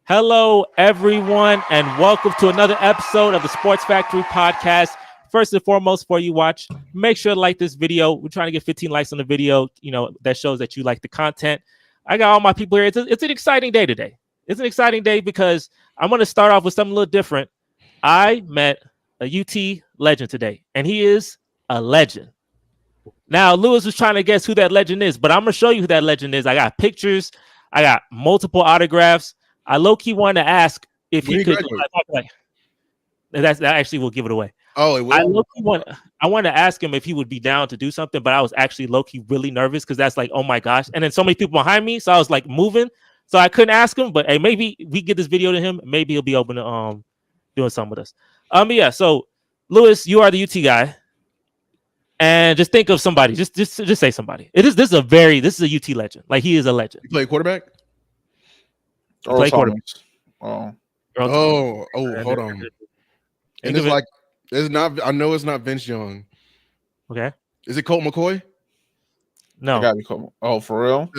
Hello, everyone, and welcome to another episode of the Sports Factory Podcast. First and foremost, before you watch, make sure to like this video. We're trying to get 15 likes on the video, that shows that you like the content. I got all my people here. It's an exciting day today. It's an exciting day because I'm going to start off with something a little different. I met a UT legend today, and he is a legend. Now, Lewis was trying to guess who that legend is, but I'm going to show you who that legend is. I got pictures. I got multiple autographs. I low-key wanted to ask if he could. That actually will give it away. Oh, it will. I wanted to ask him if he would be down to do something, but I was actually low-key really nervous because that's like, oh my gosh. And then so many people behind me, so I was like moving. So I couldn't ask him, but hey, maybe we get this video to him. Maybe he'll be open to doing something with us. Yeah, so Lewis, you are the UT guy. And just think of somebody. Just say somebody. This is a UT legend. Like, he is a legend. You play quarterback? Play quarterback. Hold on. And it's not. I know it's not Vince Young. Okay. Is it Colt McCoy? No. It gotta be Colt. Oh, for real?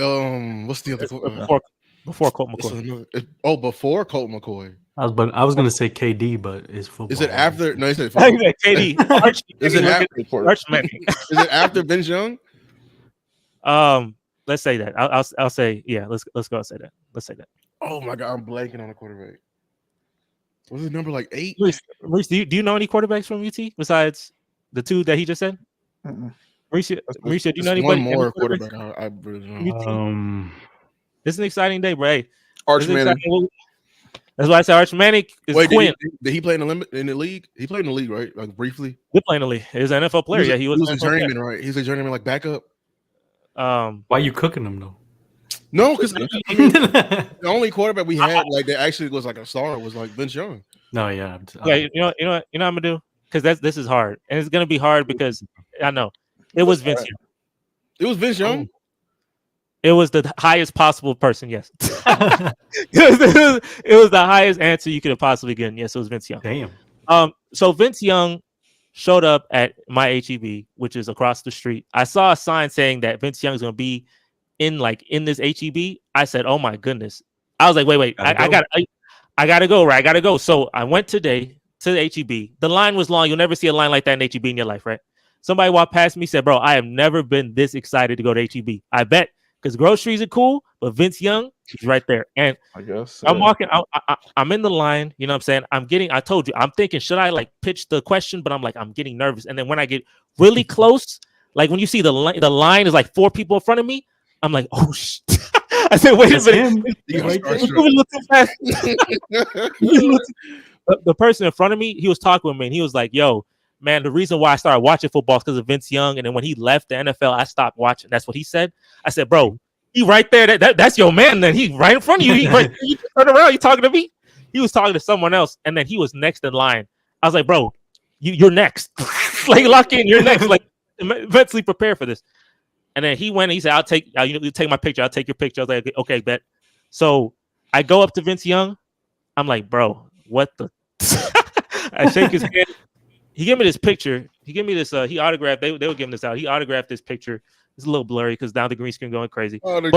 What's the other? Before Colt McCoy. Before Colt McCoy. I was gonna say KD, but it's football. Is it after? No, he said KD. Is it after Vince Young? Let's say that. I'll say yeah. Let's go and say that. Let's say that. Oh my God, I'm blanking on a quarterback. Was his number like 8? Maurice, do you know any quarterbacks from UT besides the two that he just said? Mauricio, do you know anybody? One more quarterback. I really don't know. It's an exciting day, bro. Hey, Arch Manning. That's why I said Arch Manning is Quinn. Did he play in the league? He played in the league, right? Like briefly. He played in the league. He was an NFL player. He was a journeyman, right? He's a journeyman, like backup. Why are you cooking him though? No, because the only quarterback we had like that actually was like a star was like Vince Young. No, yeah. You know what I'm gonna do? Because this is hard, and it's gonna be hard because I know it was Vince Young. It was Vince Young. It was the highest possible person. Yes, it was the highest answer you could have possibly given. Yes, it was Vince Young. Damn. So Vince Young showed up at my HEB, which is across the street. I saw a sign saying that Vince Young is gonna be in this HEB. I said, "Oh my goodness!" I was like, "Wait, I gotta go, right? I gotta go." So I went today to the HEB. The line was long. You'll never see a line like that in HEB in your life, right? Somebody walked past me, said, "Bro, I have never been this excited to go to HEB." I bet because groceries are cool, but Vince Young is right there. And I guess I'm walking. I'm in the line. You know what I'm saying? I told you, I'm thinking, should I like pitch the question? But I'm like, I'm getting nervous. And then when I get really close, like when you see the line is like 4 people in front of me. I'm like, oh shit. I said, wait a minute. The person in front of me, he was talking with me and he was like, yo, man, the reason why I started watching football is because of Vince Young. And then when he left the NFL, I stopped watching. That's what he said. I said, bro, he right there. That's your man. Then he right in front of you. You turn around, you talking to me? He was talking to someone else. And then he was next in line. I was like, bro, you're next. Like, lock in, you're next. Like, mentally prepare for this. And then he went and he said, you take my picture. I'll take your picture. I was like, okay, bet. So I go up to Vince Young. I'm like, bro, what the? I shake his hand. He gave me this picture. He gave me this. He autographed. They were giving this out. He autographed this picture. It's a little blurry because now the green screen going crazy. Oh, the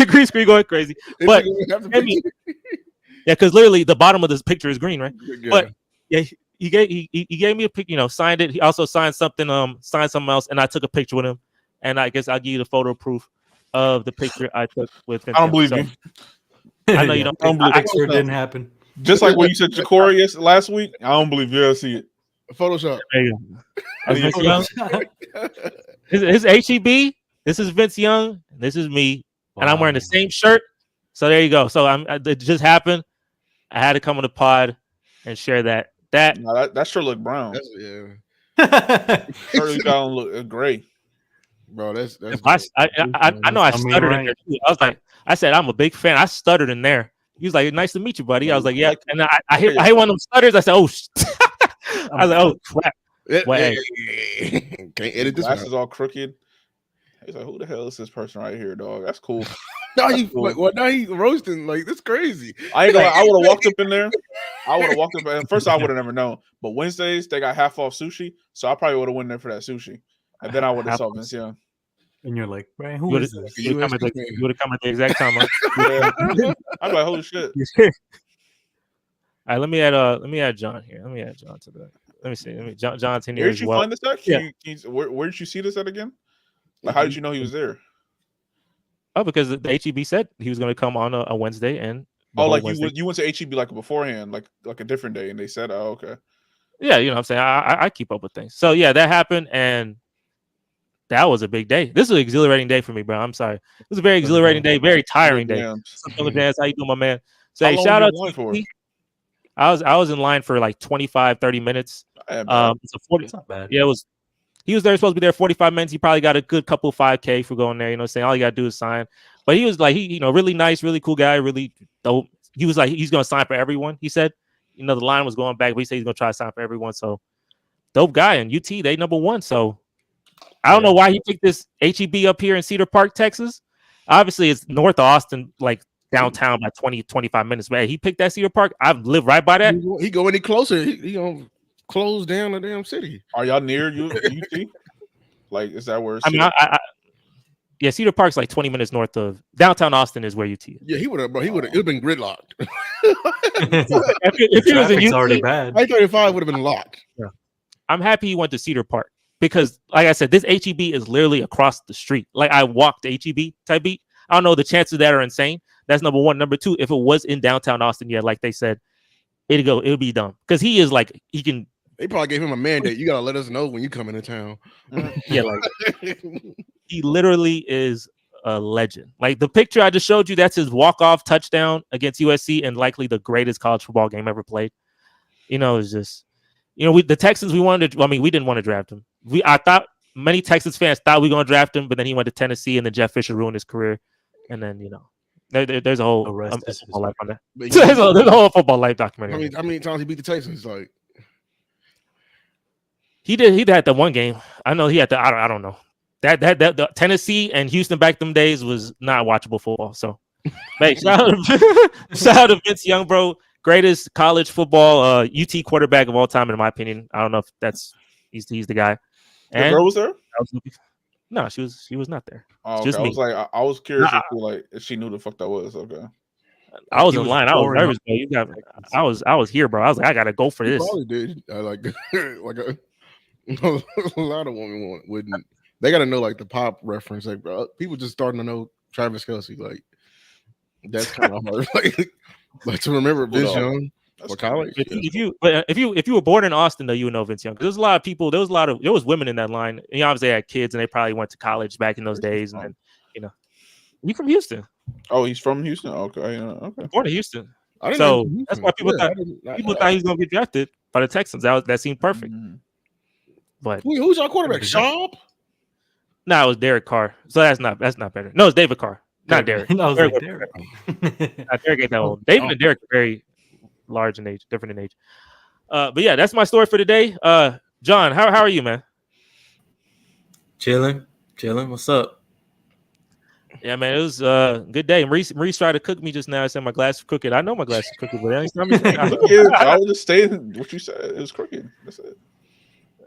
green screen going crazy. But yeah, because literally the bottom of this picture is green, right? Yeah. But yeah. He gave me a picture, signed it. He also signed something, signed something else, and I took a picture with him. And I guess I'll give you the photo proof of the picture I took with him. I don't believe you. I know you don't. Don't believe it didn't happen. Just like when you said Ja'Cory last week, I don't believe you'll see it. Photoshop. Vince Young. His HEB. This is Vince Young. This is me, and I'm wearing the same shirt. So there you go. So it just happened. I had to come on the pod and share that. That sure look brown. Sure got look gray, bro. That's I know I stuttered in there too. I said I'm a big fan. I stuttered in there. He was like, "Nice to meet you, buddy." I was like, "Yeah," and I hit one of them stutters. I said, "Oh," I was like, "Oh crap!" Can't edit this. Glasses all crooked. He's like, "Who the hell is this person right here, dog?" That's cool. Now he roasting like this crazy. I ain't gonna. I would have walked up in there. And first I would have never known. But Wednesdays they got half off sushi, so I probably would have went there for that sushi, and then I would have saw Vince Young. And you're like, man, who is this? You would have come at the exact time. I'm like, holy shit. All right, let me add John here. Let me add John to that. Let me see. John's in here Where as did you well. find this at? Where did you see this at again? Like, how did you know he was there? Oh, because the HEB said he was going to come on a Wednesday, and like you went to HEB like beforehand, like a different day, and they said, "Oh, okay." Yeah, you know what I'm saying? I keep up with things. So yeah, that happened, and that was a big day. This was an exhilarating day for me, bro. I'm sorry. It was a very exhilarating day, very tiring day. Dance, how you doing, my man? So hey, shout out to I was in line for like 25, 30 minutes. It's not bad. Yeah, he was there supposed to be there 45 minutes. He probably got a good couple 5K for going there, you know what I'm saying? All you gotta do is sign. But he was like, really nice, really cool guy, really dope. He was like, he's gonna sign for everyone, he said. The line was going back, but he said he's gonna try to sign for everyone. So dope guy. And UT, they number one. So I don't know why he picked this HEB up here in Cedar Park, Texas. Obviously, it's north of Austin, like downtown by 20, 25 minutes. But he picked that Cedar Park. I've lived right by that. He go any closer, he gonna close down the damn city. Are y'all near UT? Like, is that where? I mean, yeah, Cedar Park's like 20 minutes north of downtown Austin is where UT is. Yeah, he would have been gridlocked. if he was in UT, already bad. I-35 would have been locked. Yeah. I'm happy he went to Cedar Park because, like I said, this HEB is literally across the street. Like I walked HEB type beat. I don't know, the chances of that are insane. That's number one. Number two, if it was in downtown Austin, yeah, like they said, it'll be dumb because he is like he can. They probably gave him a mandate. You gotta let us know when you come into town. Yeah, like he literally is a legend. Like the picture I just showed you, that's his walk-off touchdown against USC and likely the greatest college football game ever played. It's just, the Texans, we didn't want to draft him. I thought many Texans fans thought we were going to draft him, but then he went to Tennessee and then Jeff Fisher ruined his career. And then, there's a whole football life on that. There's a whole football life documentary. How many times he beat the Texans? Like he did that one game. I know he had I don't know. That the Tennessee and Houston back them days was not watchable football. So, hey, shout out to Vince Young, bro. Greatest college football UT quarterback of all time, in my opinion. I don't know if he's the guy. And the girl was there? No, she was not there. Oh, okay. I was curious if she knew the fuck that was. Okay. I was in line. I was nervous, bro. I was here, bro. I was like, I gotta go for this. Probably did. Like a lot of women wouldn't. They gotta know like the pop reference. Like, bro, people just starting to know Travis Kelce. Like, that's kind of hard. Like to remember Vince Young for college. If you were born in Austin, though, you would know Vince Young. Because there's a lot of people. There was women in that line. And obviously, they had kids, and they probably went to college back in those days. And then, you from Houston? Oh, he's from Houston. Okay, okay. Born in Houston. So that's why people thought he was going to get drafted by the Texans. That seemed perfect. Mm-hmm. But who's our quarterback? Schaub? No, it was Derek Carr. So that's not better. No, it's David Carr, not Derek. No, Derek. Derek ain't that old. David and Derek are very large in age, different in age. But yeah, that's my story for today. John, how are you, man? Chilling. What's up? Yeah, man, it was a good day. Maurice tried to cook me just now. I said my glass is crooked. I know my glass is crooked, but I was just saying what you said. It was crooked. That's it.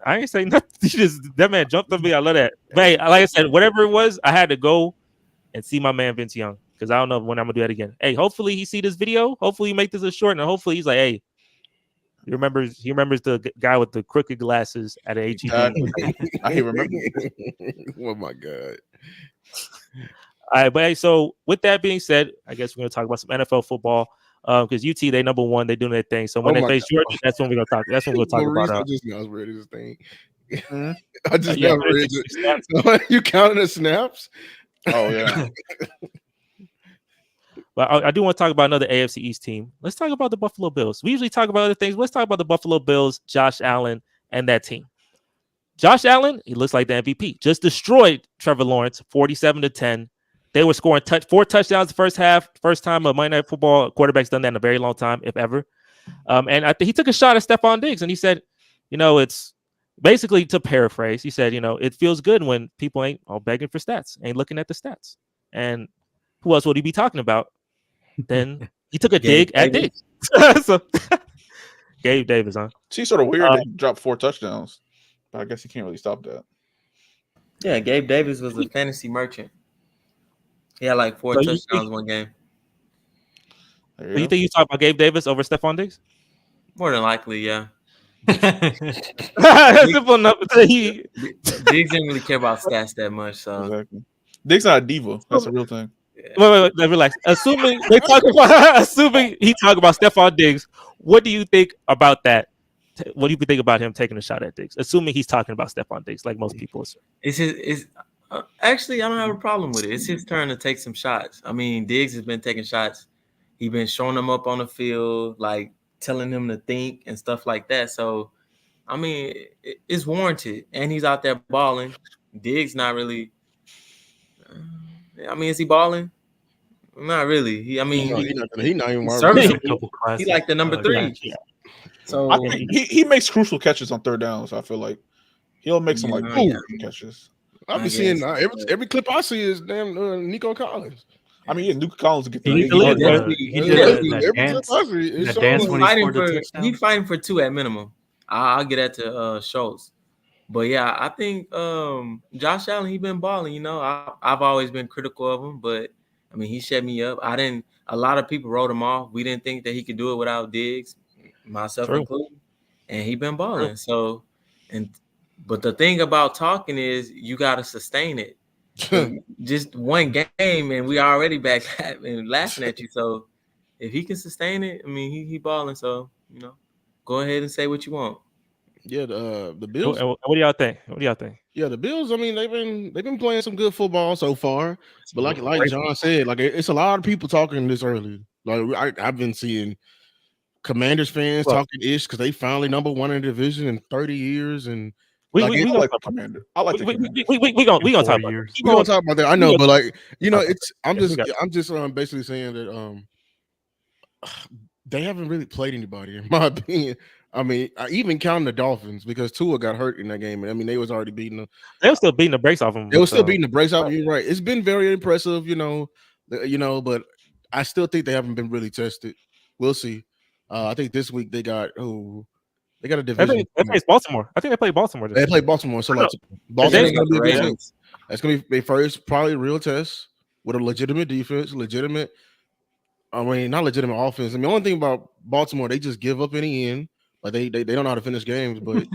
I ain't saying nothing. That man jumped on me. I love that. But like I said, whatever it was, I had to go and see my man Vince Young because I don't know when I'm gonna do that again. Hey, hopefully he see this video. Hopefully he make this a short, and hopefully he's like, hey, he remembers the guy with the crooked glasses at a HEB. I remember. Oh my god. All right, but hey, so with that being said, I guess we're gonna talk about some NFL football. Because UT, they number one, they doing their thing. So when they face Georgia, that's when we're gonna talk. That's when we'll talk about. I just now read this thing. I just now read it. You counting the snaps? Oh yeah. But I do want to talk about another AFC East team. Let's talk about the Buffalo Bills. We usually talk about other things. Let's talk about the Buffalo Bills, Josh Allen, and that team. Josh Allen, he looks like the MVP. Just destroyed Trevor Lawrence, 47-10. They were scoring 4 touchdowns the first half. First time a Monday Night Football quarterback's done that in a very long time, if ever. And I think he took a shot at Stephon Diggs, and he said, it's basically, to paraphrase, he said, it feels good when people ain't all begging for stats, ain't looking at the stats. And who else would he be talking about? Then he took a dig at Diggs. So Gabe Davis, huh? She's sort of weird that he dropped 4 touchdowns, but I guess he can't really stop that. Yeah, Gabe Davis was a fantasy merchant. He had like 4 So you touchdowns one game. There So you you go. think you talk about Gabe Davis over Stephon Diggs? More than likely, yeah. Simple enough. He, Diggs didn't really care about stats that much, so Exactly. Dick's not a diva. That's a real thing. yeah. wait, relax. Assuming they talk about, assuming he talk about Stephon Diggs, what do you think about that? What do you think about him taking a shot at Diggs? Assuming he's talking about Stephon Diggs, like most people assume. Actually, I don't have a problem with it. It's his turn to take some shots. I mean, Diggs has been taking shots. He's been showing them up on the field, like telling him to think and stuff like that. So, I mean, it's warranted, and he's out there balling. Diggs not really. I mean, is he balling? Not really. He He not even he's wide serviceable. Couple He like the number 3. catches. So I think he makes crucial catches on third downs. I feel like he'll make some catches. I've been seeing every clip I see is damn Nico Collins. I mean, yeah, Nico Collins get the He lead. did Every that clip dance. I see, it's That dance showing when he scored the touchdown. He's fighting for 2 at minimum. I'll get that to Schultz. But yeah, I think Josh Allen, he been balling. You know, I've always been critical of him, but I mean, he shut me up. A lot of people wrote him off. We didn't think that he could do it without Diggs, myself included, and he been balling. So, but the thing about talking is you got to sustain it. Just one game, and we already back and laughing at you. So, if he can sustain it, I mean, he balling. So, you know, go ahead and say what you want. Yeah, the Bills. What do y'all think? Yeah, the Bills. I mean, they've been playing some good football so far. But like John said, like it's a lot of people talking this early. Like I've been seeing Commanders fans talking ish because they finally number 1 in the division in 30 years, and I like the Commander. I like the Commander. We gonna talk about it. We gonna talk about that. I know, but like I'm just basically saying that they haven't really played anybody, in my opinion. I mean, even counting the Dolphins because Tua got hurt in that game, and I mean they was already beating them. They were still beating the brakes off them. They were still beating the brakes off. You're right. It's been very impressive, you know, but I still think they haven't been really tested. We'll see. I think this week they got a division. They played Baltimore. I think they played Baltimore. They played Baltimore. So like Baltimore's gonna be a good team. That's gonna be their first probably real test with a legitimate defense, not legitimate offense. I mean, the only thing about Baltimore, they just give up in the end. Like they don't know how to finish games, but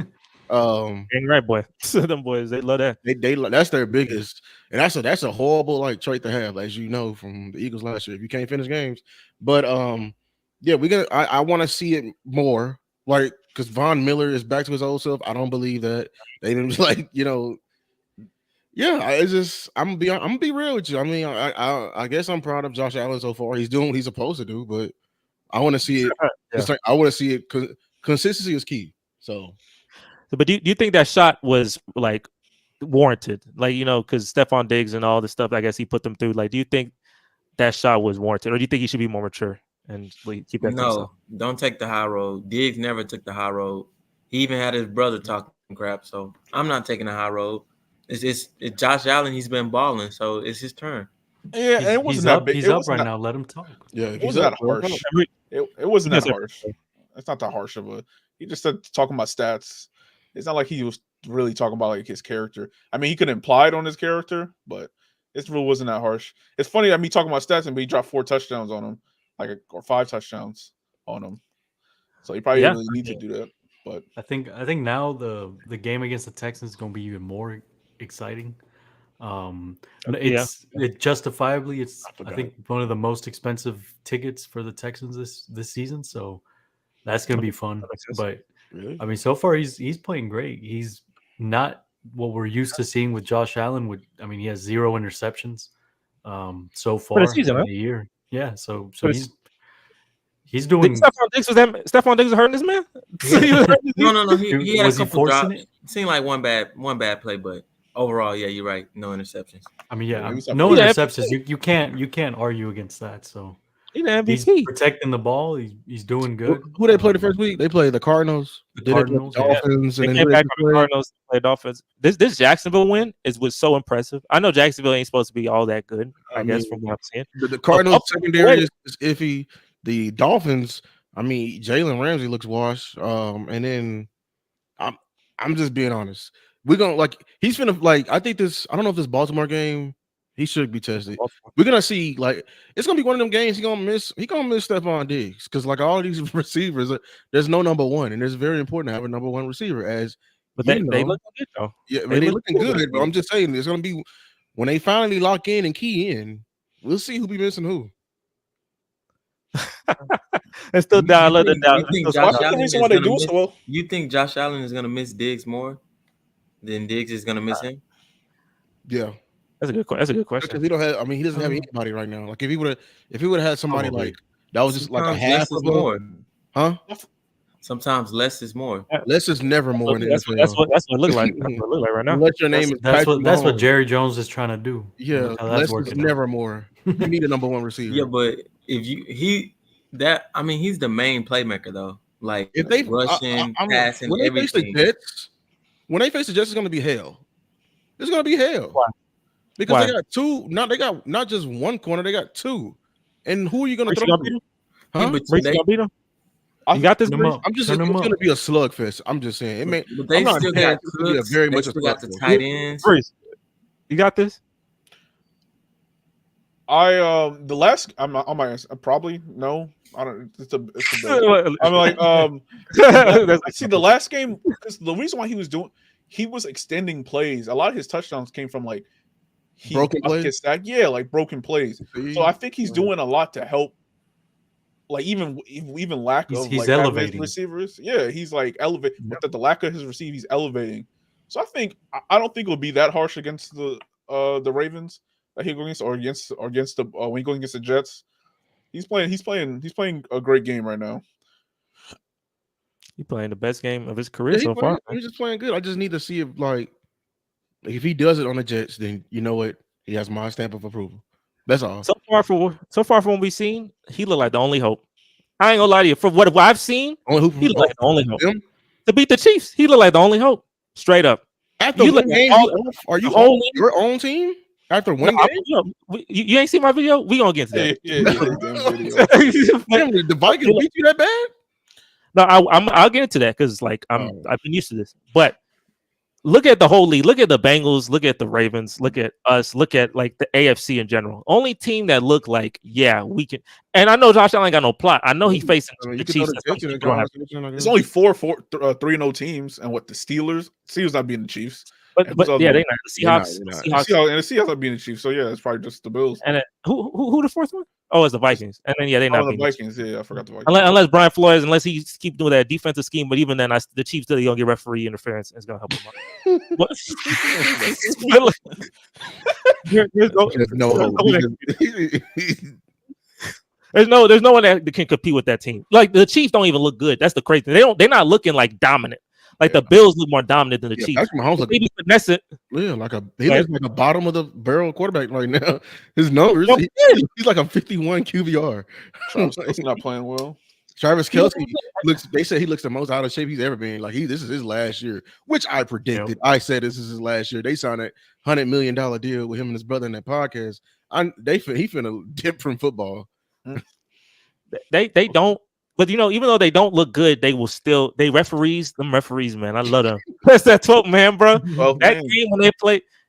Dang right, boy. Them boys, they love that. They that's their biggest, and that's a horrible like trait to have, as you know from the Eagles last year. If you can't finish games, but yeah, I want to see it more, like because Von Miller is back to his old self. I don't believe that they didn't like Yeah, I'm gonna be real with you. I mean, I guess I'm proud of Josh Allen so far. He's doing what he's supposed to do, but I want to see it. Yeah. I want to see it. Consistency is key. So, but do you think that shot was like warranted? Like because Stephon Diggs and all the stuff, I guess he put them through. Like, do you think that shot was warranted, or do you think he should be more mature and keep that? No, don't take the high road. Diggs never took the high road. He even had his brother talking crap. So I'm not taking the high road. It's Josh Allen. He's been balling, so it's his turn. Yeah, and it wasn't that big. He's up right now. Let him talk. Yeah, it wasn't that harsh. It wasn't that harsh. It's not that harsh of a. He just started talking about stats. It's not like he was really talking about like his character. I mean, he could imply it on his character, but it really wasn't that harsh. It's funny that me talking about stats and he dropped 4 touchdowns on him, or 5 touchdowns on him. So he probably didn't really need to do that. But I think now the game against the Texans is going to be even more exciting. It justifiably I think one of the most expensive tickets for the Texans this season, so that's going to be fun. But really? I mean, so far he's playing great. He's not what we're used to seeing with Josh Allen. He has 0 interceptions so far for the season, in the year. Yeah, so he's doing. Stephon Diggs was hurting this man. No. He had a couple drops. It seemed like one bad play, but overall, yeah, you're right. No interceptions. I mean, no interceptions. You can't argue against that. So he's protecting the ball. He's doing good. Who they played the first week? They played the Cardinals. The Dolphins. They came back from the Cardinals. Played Dolphins. This Jacksonville win was so impressive. I know Jacksonville ain't supposed to be all that good. I guess from what I'm seeing. The Cardinals secondary is iffy. The Dolphins. I mean, Jalen Ramsey looks washed. And then I'm just being honest. we're gonna like he's finna like I think this. I don't know if this Baltimore game he should be tested. We're gonna see like it's gonna be one of them games he gonna miss Stephon Diggs because like all these receivers, there's no number one, and it's very important to have a number one receiver. As But you they know. look good though. Yeah, They they look looking good. good. But I'm just saying it's gonna be when they finally lock in and key in. We'll see who be missing who. It's still down. I love the doubt. You think It's Well, Josh that's the Allen reason is why they gonna do miss- so well. You think Josh Allen is gonna miss Diggs more than Diggs is gonna miss him? Yeah, That's a good question. That's a good because question. he don't have. I mean, he doesn't have anybody right now. Like if he would have had somebody Probably. like that was just like a Sometimes half less is of a, more. huh? Sometimes less is more. Less is never more in the That's NFL. what it look like. That's what it look like right now. Unless your name is That's Patrick what Mahomes. Jerry Jones is trying to do. Yeah, Look how less that's is working out. never more. You need a number one receiver. Yeah, but if he's the main playmaker though. Like If they rushing, I'm- passing, when they face everything. the Jets, it's gonna be hell. It's gonna be hell. Why? Because Why? they got two. They got not just one corner. They got two. And who are you gonna Brees throw? gonna beat him? Huh? Yeah, but Brees they, gonna beat him? I- You got this, Turn 'em Brees? up. I'm just Turn it's 'em up. gonna be a slugfest. I'm just saying it may. but they I'm not still saying got it's gonna be a Cooks. very They much a still got the slugfest. tight ends. Brees, you got this? the last I'm my answer. Probably no. I don't. It's a Bills. I'm like see the last game because the reason why he was extending plays. A lot of his touchdowns came from like Broken plays? his stack. Yeah, like broken plays. So I think he's doing a lot to help. Like even lack He's of like elevating. elevating receivers. Yeah, he's like elevating. With the lack of his receive, he's elevating. So I don't think it'll be that harsh against the Ravens that he go against or against the when he going against the Jets. He's playing a great game right now. He playing the best game of his career so far. He's just playing good. I just need to see if he does it on the Jets, then you know what? He has my stamp of approval. That's all. So far from what we've seen, he looked like the only hope. I ain't gonna lie to you. From what I've seen, he looked like the only hope. Him? To beat the Chiefs, he looked like the only hope. Straight up. After You one look at game, all- are you only- on your own team? After one No, game? you ain't seen my video? We gonna get to that. Yeah. The Vikings beat you that bad? No, I'll get into that because like I've been used to this. But look at the whole league. Look at the Bengals. Look at the Ravens. Look at us. Look at like the AFC in general. Only team that looked like we can. And I know Josh Allen ain't got no plot. I know he's facing I mean, the you can Chiefs. throw the Jets in the conversation, I It's guess. only 3-0 teams, and what the Steelers not beating the Chiefs. But yeah, they not the They're not, Seahawks. they're not. The Seahawks. And the Seahawks are beating the Chiefs. So yeah, it's probably just the Bills. And then, who the fourth one? Oh, it's the Vikings. And then they not Oh, the beating Vikings. Yeah, I forgot the Vikings. unless Brian Flores, unless he keep doing that defensive scheme. But even then, the Chiefs still gonna get referee interference. And it's gonna help him out. What? There's no No, there's no one that can compete with that team. Like the Chiefs don't even look good. That's the crazy thing. They're not looking like dominant. Like the Bills look more dominant than the Chiefs. Patrick Mahomes look, They be finessing. yeah, he looks like a bottom of the barrel quarterback right now. His numbers, No, he's like a 51 QBR. Travis not playing well. Travis Kelce looks. They said he looks the most out of shape he's ever been. Like this is his last year, which I predicted. I said this is his last year. They signed a $100 million deal with him and his brother in that podcast. He finna dip from football. They don't. But even though they don't look good, they will still. Them referees, man. I love them. That's that 12 man, bro. Well, That game when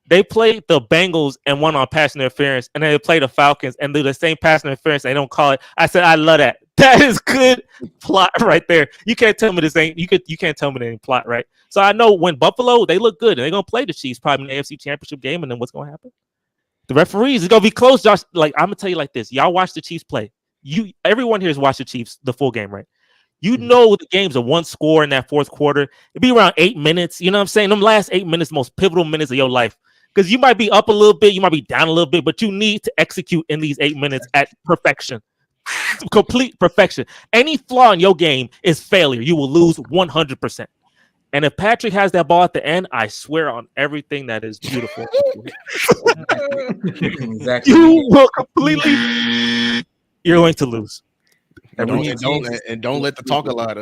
they played the Bengals and won on pass interference, and then they play the Falcons and do the same pass interference. They don't call it. I said I love that. That is good plot right there. You can't tell me this ain't. You can't tell me that ain't plot, right? So I know when Buffalo they look good and they're gonna play the Chiefs probably in the AFC Championship game, and then what's gonna happen? The referees is gonna be close, Josh. Like I'm gonna tell you like this: y'all watch the Chiefs play. Everyone here has watched the Chiefs the full game, right? You know the game's a one score in that fourth quarter. It'd be around 8 minutes. You know what I'm saying? Them last 8 minutes, most pivotal minutes of your life. Because you might be up a little bit, you might be down a little bit, but you need to execute in these 8 minutes at perfection. Complete perfection. Any flaw in your game is failure. You will lose 100%. And if Patrick has that ball at the end, I swear on everything that is beautiful. Exactly. You will completely. You're going to lose. And don't let the talk a lot.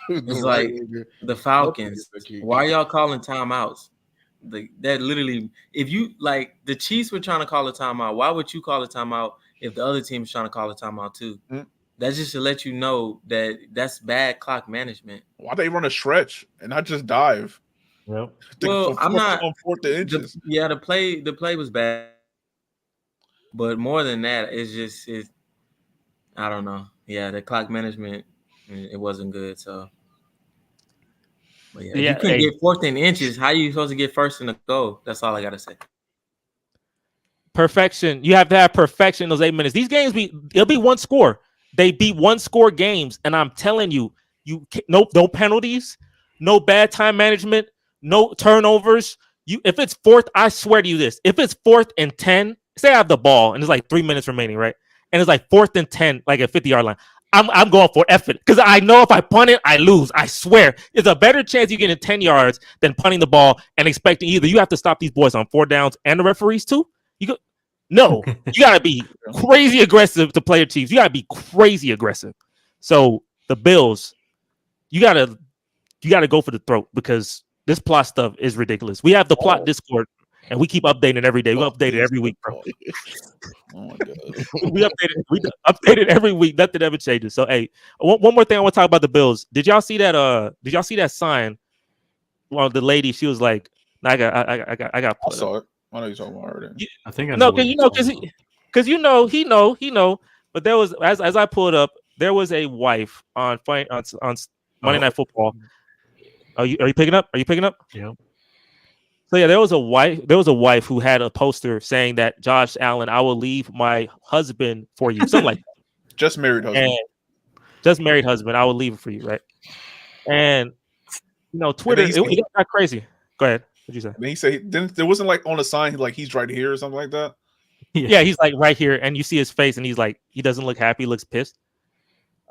It's like the Falcons. Why y'all calling timeouts? That literally, if you like the Chiefs were trying to call a timeout, why would you call a timeout if the other team is trying to call a timeout too? That's just to let you know that that's bad clock management. Why they run a stretch and not just dive? Yep. Well, I'm not. on 4th and inches. The play was bad, but more than that, it's I don't know. Yeah, the clock management, it wasn't good. So, but if you couldn't get 4th and inches, how you supposed to get first in the goal? That's all I gotta say. Perfection. You have to have perfection in those 8 minutes. These games it'll be one score. They beat one score games, and I'm telling you, no penalties, no bad time management, no turnovers. If it's 4th, I swear to you this. If it's 4th and 10, say I have the ball and there's like 3 minutes remaining, right? And it's like 4th and 10, like a 50-yard line. I'm going for effort because I know if I punt it, I lose. I swear. It's a better chance you get in 10 yards than punting the ball and expecting either you have to stop these boys on 4 downs and the referees too. No, you gotta be crazy aggressive to play your Chiefs. You gotta be crazy aggressive. So the Bills, you gotta go for the throat because this plot stuff is ridiculous. We have the plot Discord and we keep updating it every day. We update it every week, bro. Oh my god. we update it every week. Nothing ever changes. So hey, one more thing I want to talk about the Bills. Did y'all see that sign? Well, the lady, she was like, I got I saw it. I know you're talking about her. I think I no, know because he know. But there was as I pulled up, there was a wife on Monday Night Football. Are you picking up? Yeah. So yeah, there was a wife who had a poster saying that Josh Allen, I will leave my husband for you, something like that. Just married husband. Just married husband, I will leave it for you, right? And Twitter, it got crazy. Go ahead. What'd you say? And he said there wasn't like on the sign like he's right here or something like that. Yeah, he's like right here, and you see his face, and he's like he doesn't look happy, he looks pissed.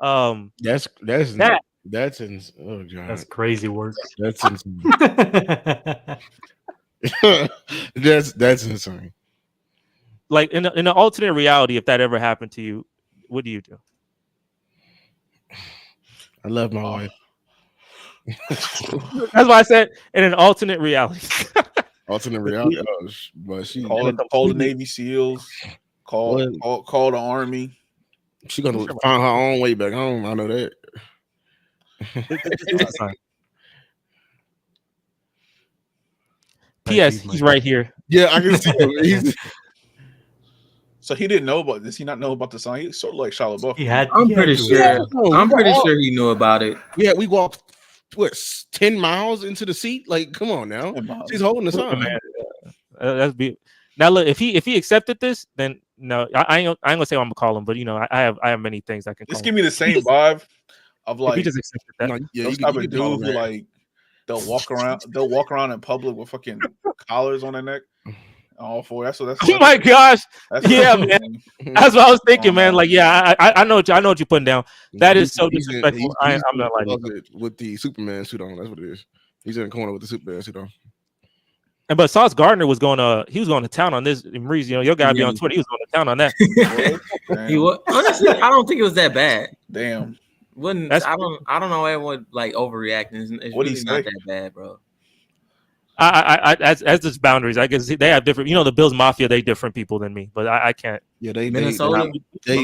That's insane. Oh god, that's crazy work. That's insane. that's insane. Like in an alternate reality, if that ever happened to you, what do you do? I love my wife. That's why I said in an alternate reality. Alternate reality. But she call the Navy SEALs. Call the Army. She gonna find her own way back home. I know that. P.S. He's right here. Yeah, I can see him. So he didn't know about. Does he not know about the sign? He's sort of like Shia LaBeouf. I'm pretty sure he knew about it. Yeah, we walked 10 miles into the seat. Like, come on now. She's holding the sign. Now look, if he accepted this, then no, I ain't gonna say I'm gonna call him, but I have many things I can. Just give me the same vibe of like he just accepted that. Those type of dudes who like they'll walk around in public with fucking collars on their neck. All for that's oh my gosh, yeah, man. That's what I was thinking, man. Like, yeah, I know what you're putting down. That is so disrespectful. I'm not like with the Superman suit on. That's what it is. He's in the corner with the Superman suit on. And but Sauce Gardner was going to town on this. Maurice, your guy be on Twitter. He was going to town on that. He was, honestly, I don't think it was that bad. Damn. I don't know everyone like overreacting. It's really not that bad, bro. As there's boundaries, I guess they have different. The Bills Mafia, they different people than me, but I can't. Yeah, Minnesota. They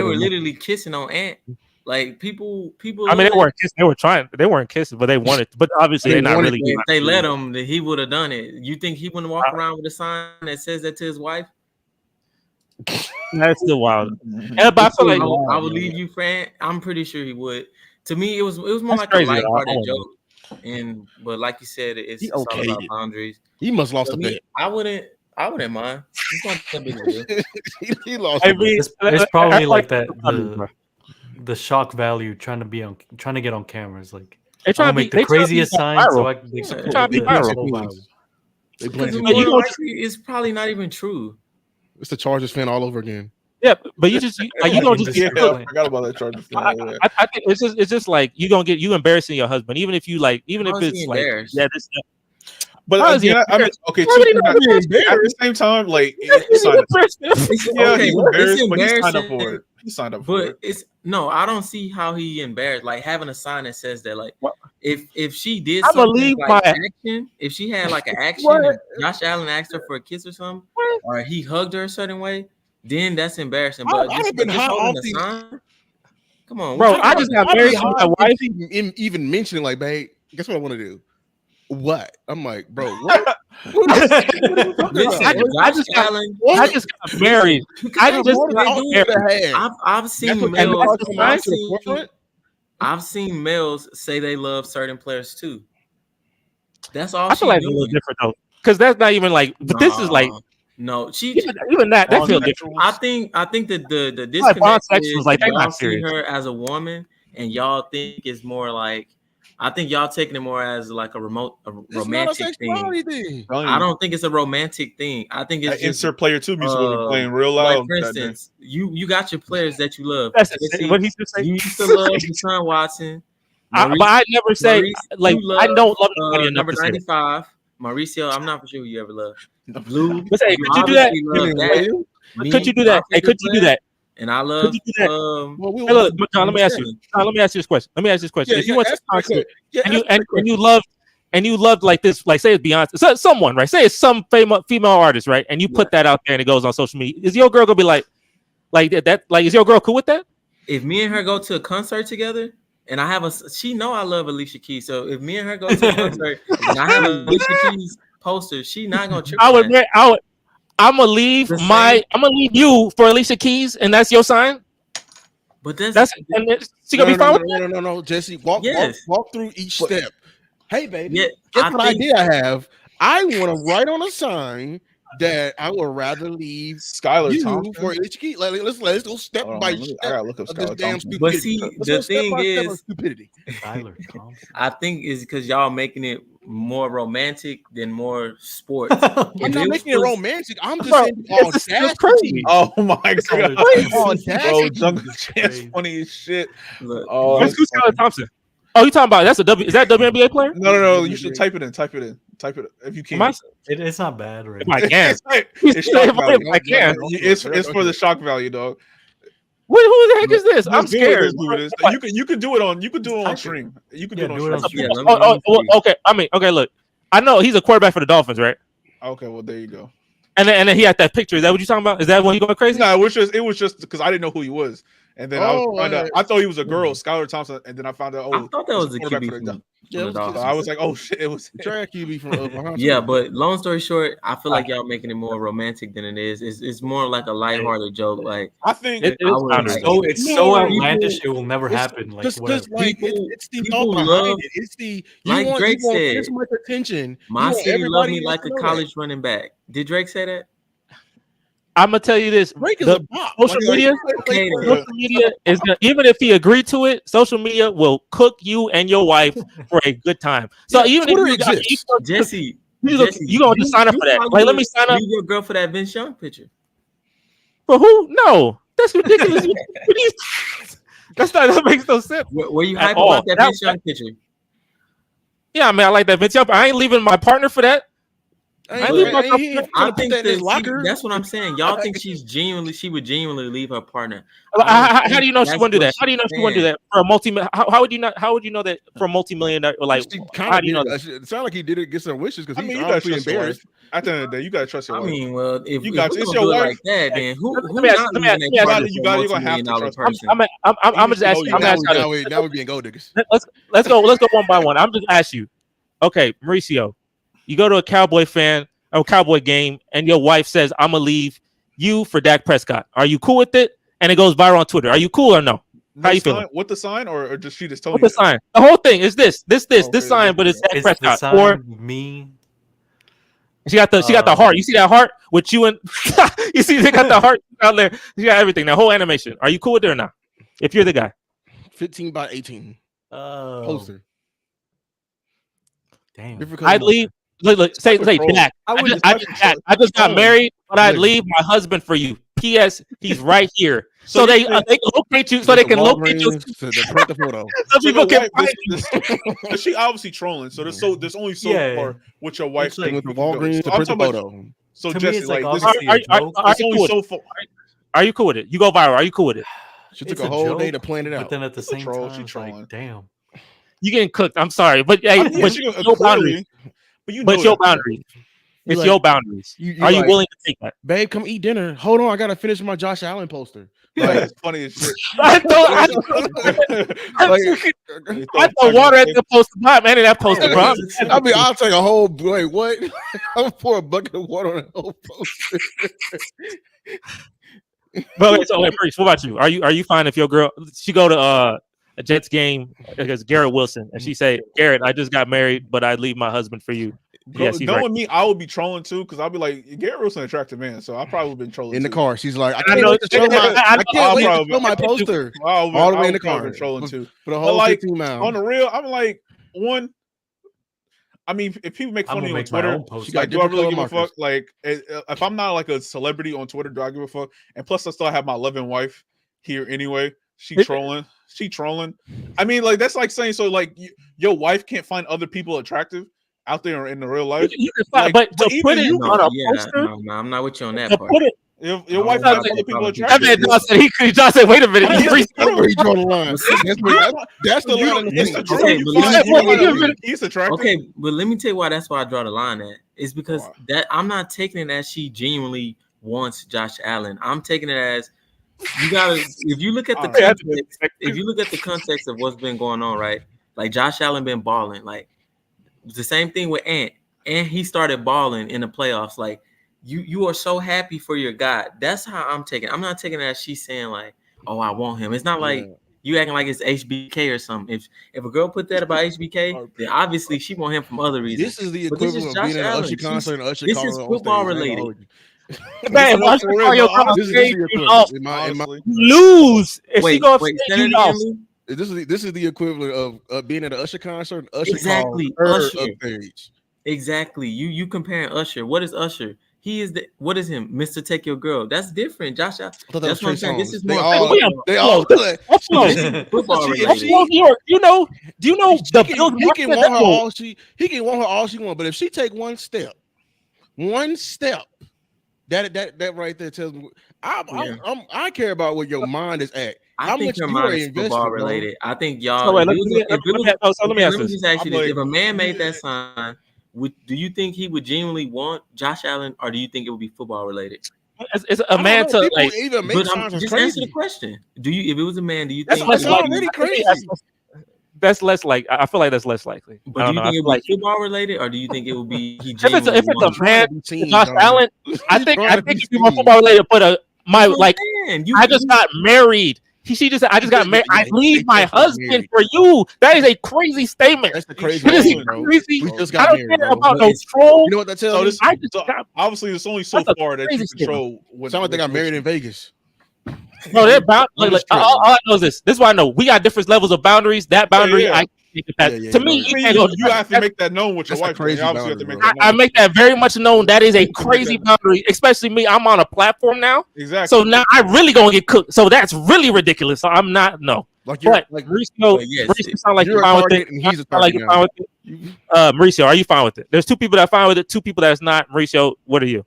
were literally kissing on Ant. Like people. I mean, they weren't kissing. They were trying. They weren't kissing, but they wanted. But obviously, they're not really. If they let him, then he would have done it. You think he wouldn't walk around with a sign that says that to his wife? That's still wild. But I feel like I would leave you, friend. I'm pretty sure he would. To me, it was more like a lighthearted joke. But like you said, it's all about boundaries. He must lost a bet. I wouldn't mind. It's not that big a deal. he lost. It's probably like that. The shock value trying to get on cameras, like they try to make the craziest sign. So I can try to be viral. It's probably not even true. It's the Chargers fan all over again. Yeah, but you don't just. I forgot about that Chargers fan. I think it's just like you gonna get you embarrassing your husband, even if it's like this. But again, I mean, okay, at the same time, like he's embarrassed, but he signed up for it. He signed up for it. I don't see how he embarrassed. Like having a sign that says that, like if she did I believe like action, if she had like an action, and Josh Allen asked her for a kiss or something, or he hugged her a certain way, then that's embarrassing. But just holding a sign, come on, bro. I just got married to my wife. Even mentioning like, babe, guess what I want to do? what? I'm like, bro, what? Listen, I Josh just got- Allen. I just got married. I just got married. I've seen what- and males. that's the sign to the forefront? I've seen males say they love certain players too. That's all I feel she's like it's a little doing. different though, because that's not even like. But this is like no. She. even that feels different. I think that the Like disconnect Bonsex is was like, they're y'all not see serious. her as a woman, and y'all think it's more like. I think y'all taking it more as like a romantic thing. I don't think it's a romantic thing. I think it's just insert player 2 music will be playing real loud. like, for instance, you got your players that you love. That's Jesse, what he's just saying. you used to love Deshaun Watson. But I never say like you I don't love anybody enough number to say that. 95. Mauricio, I'm not for sure who you ever loved. Blue. But hey, could you do that? Could you do that? Hey, could you do that? And I love. Could you do that? Hey, look, John, let me ask you. John, let me ask you this question. If you went to concert and you loved like this, like say it's Beyonce, so someone, right? Say it's some female artist, right? And you put that out there and it goes on social media. Is your girl gonna be like that? Like, is your girl cool with that? If me and her go to a concert together, and I have she know I love Alicia Keys, so if me and her go to a concert and I have a Alicia Keys poster, she not gonna trip. I'm gonna leave you for Alicia Keys, and that's your sign. But that's she gonna be fine with that? No, Jesse, walk through each step. Hey, baby, yeah, guess what idea I have? I want to write on a sign that I would rather leave Skylar Thompson for Alicia Keys. Like, let's go step by step. I gotta look up Skylar Thompson. But see, the thing is, stupidity. Skylar Thompson. I think is because y'all making it more romantic than more sports. I'm not making it romantic. I'm just saying it's crazy. Oh my god, bro, Jungle Chance funny as shit. Look, Who's Skylar Thompson? Oh, you talking about that's a W? Is that a WNBA player? No. You should type it in. Type it if you can. It's not bad, right? I can. It's shock value. I can. It's for the shock value, dog. Who the heck is this? I'm scared. You can do it on stream. You can do it on stream. Okay. Okay. Look, I know he's a quarterback for the Dolphins, right? Okay, well there you go. And then he had that picture. Is that what you're talking about? Is that when you going crazy? No, it was just because I didn't know who he was, and then I thought he was a girl, Skylar Thompson, and then I found out. I thought that was a QB from the Dolphins. I was like, oh shit, it was track QB from Oklahoma. Yeah, but long story short, I feel like y'all making it more romantic than it is. It's more like a lighthearted joke. Like I think it's so outlandish it will never happen. Like it's the people thought love behind it. It's the like Drake said. This much attention. My city love me like a to know college running back. Did Drake say that? I'm gonna tell you this. Drake is a bop. Social media is even if he agreed to it, social media will cook you and your wife for a good time. So even Twitter if exists. Jesse, you gonna just sign up for that. Like, let me sign up. Leave your girl for that Vince Young picture. For who? No, that's ridiculous. That makes no sense. Were you hype about that Vince Young picture? Yeah, I mean, I like that Vince Young, but I ain't leaving my partner for that. I think that's what I'm saying. Y'all think she would genuinely leave her partner. How do you know she wouldn't do that? How do you know she wouldn't do that for a multi-million? How would you know that for a multi-million? Like, how do you know that? It sounded like he did it get some wishes because he's honestly embarrassed. At the end of the day, you gotta trust your wife. I mean, well, if you got it's your wife like that, then who you gonna have to trust. I'm just asking. Now we're being gold diggers. Let's go one by one. I'm just asking you. Okay, Mauricio, you go to a Cowboy game, and your wife says, "I'm gonna leave you for Dak Prescott." Are you cool with it? And it goes viral on Twitter. Are you cool or no? How you feeling? What the sign, or just she just told you? What the sign? The whole thing is this sign, but it's Dak Prescott. Or me. She got the heart. You see that heart with you and you see they got the heart out there. You got everything. That whole animation. Are you cool with it or not? If you're the guy, 15 by 18 poster. Damn. I'd leave. Look, say Dak. I just got married, but I'd leave my husband for you. P.S. He's right here. So they can locate you. So they can locate you. So they print the photo. So people can find you. She obviously trolling. So there's only so far with your wife. With the Walgreens to print the photo. So Jesse, like, are you cool with it? You go viral. Are you cool with it? She took a whole day to plan it out. But then at the same time, it's like, damn. You getting cooked. I'm sorry, but hey, but your boundary. But your boundary. It's like- your boundaries. you Are you like, willing to take that? babe, come eat dinner. Hold on, I gotta finish my Josh Allen poster. Like, Like, it's funny as shit. I thought like, I thought water at the poster. Man, in that poster, bro. I mean, I'll take a whole wait. What? I'll pour a bucket of water on the whole poster. But wait, so Maurice, what about you? Are you fine if your girl she go to a Jets game against Garrett Wilson and she say, Garrett, I just got married, but I'd leave my husband for you. Yes, he's Knowing right. me, I would be trolling too because I'll be like, Garrett Wilson, an attractive man, so I probably would have been trolling In the too. car, she's like, I I can't know- wait to show my, I can't I'll wait to probably- show my poster All all the way in the car trolling for too. the whole like, 15 miles. On the real, I'm like, one. I mean, if people make I'm fun of gonna you on make my Twitter, own post. She got like, do I different really color give a markers. fuck? Like, if I'm not like a celebrity on Twitter, do I give a fuck? And plus, I still have my loving wife here anyway. She trolling. I mean, like, that's like saying, so like, your wife can't find other people attractive out there in the real life. You can find, Like, but but to even put it you- on a Yeah, poster, no, I'm not with you on that to part. put it. Your wife No, finds no, other people no, That attractive. man John said, wait a minute. I mean, Maurice- That's where he draw the line. That's the line. in the It's thing. the truth. Okay, You but find listen- he's attractive. Okay, but let me tell you why that's why I draw the line at. It's because Why? that I'm not taking it as she genuinely wants Josh Allen. I'm taking it as you gotta if you look at the Alright. context, if you look at the context of what's been going on, right? Like Josh Allen been balling. Like the same thing with Ant. And he started balling in the playoffs. Like you are so happy for your guy. That's how I'm taking it. I'm not taking it as she's saying like, oh, I want him. It's not like you acting like it's HBK or something. If a girl put that about HBK, then obviously she want him from other reasons. This is the But this is equivalent of Josh being at an Allen. Usher concert and Usher This calling is her on football stage. I ain't related. gonna hold you. Man, if Usher call your girl This is stage, the you equivalent. know, In my, Honestly. you lose. If she Wait, go wait, upstairs, say you that again, lost. Lou? this is the equivalent of being at an Usher concert and Usher Exactly, calling her Usher. upstage. Exactly. You comparing Usher. What is Usher? He is the what is him? Mr. Take Your Girl. That's different. Josh. I thought that That's was what I'm Trey saying. This Songz. is They more all, football. they all. Buffalo. This is football If she- related. Buffalo, New York. You know, do you know the he Bills? can want her all he can want her all she wants, but if she take one step, that right there tells me I care about where your mind is at. I How think much her you mind are is invested, football bro. related. I think So y'all. wait, if it let me ask me this. just ask you I'm this: like- if a man made that sign, do you think he would genuinely want Josh Allen, or do you think it would be football related? It's I a don't man know, to people like. even make But signs are just answer crazy. the question. Do you? If it was a man, do you That's think? less That's it would likely. be- already crazy. That's less like. I feel like that's less likely. I But do don't you know. I think it feel would like be football related, or do you think it would be he if genuinely it's wants a man, Trying to be seen, Josh dog. Allen, I He's think trying to it'd be be more seen. football related. But my That's what like, I'm saying. I just got married. She just said, I just got married. I Yeah, leave they my just got husband married. for you. That is a crazy statement. That's the crazy That is thing, a bro. crazy. We just I got don't married, care bro. about But no it's- troll. You know what that tells So me? this, I just so got- obviously, it's only so That's a far that crazy you statement. control. When, Sound like they got married in Vegas. No, they're bound. I'm Like, just all I know is this. This is why I know we got different levels of boundaries. That boundary, yeah. I think that Yeah, yeah, to yeah, me, right. I you mean, can't go. you have to make that known with your That's a wife. crazy You obviously have to boundary, make bro. that I known. make that very much known. That is a crazy boundary, especially me. I'm on a platform now, Exactly. so now I really gonna get cooked. So that's really ridiculous. So I'm not no. Like you're But like Mauricio, But yes, Mauricio sound like you're you're a fine with it. target and he's a Sound like target you're now. fine with it. Mauricio, are you fine with it? There's two people that are fine with it. Two people that's not. Mauricio, what are you?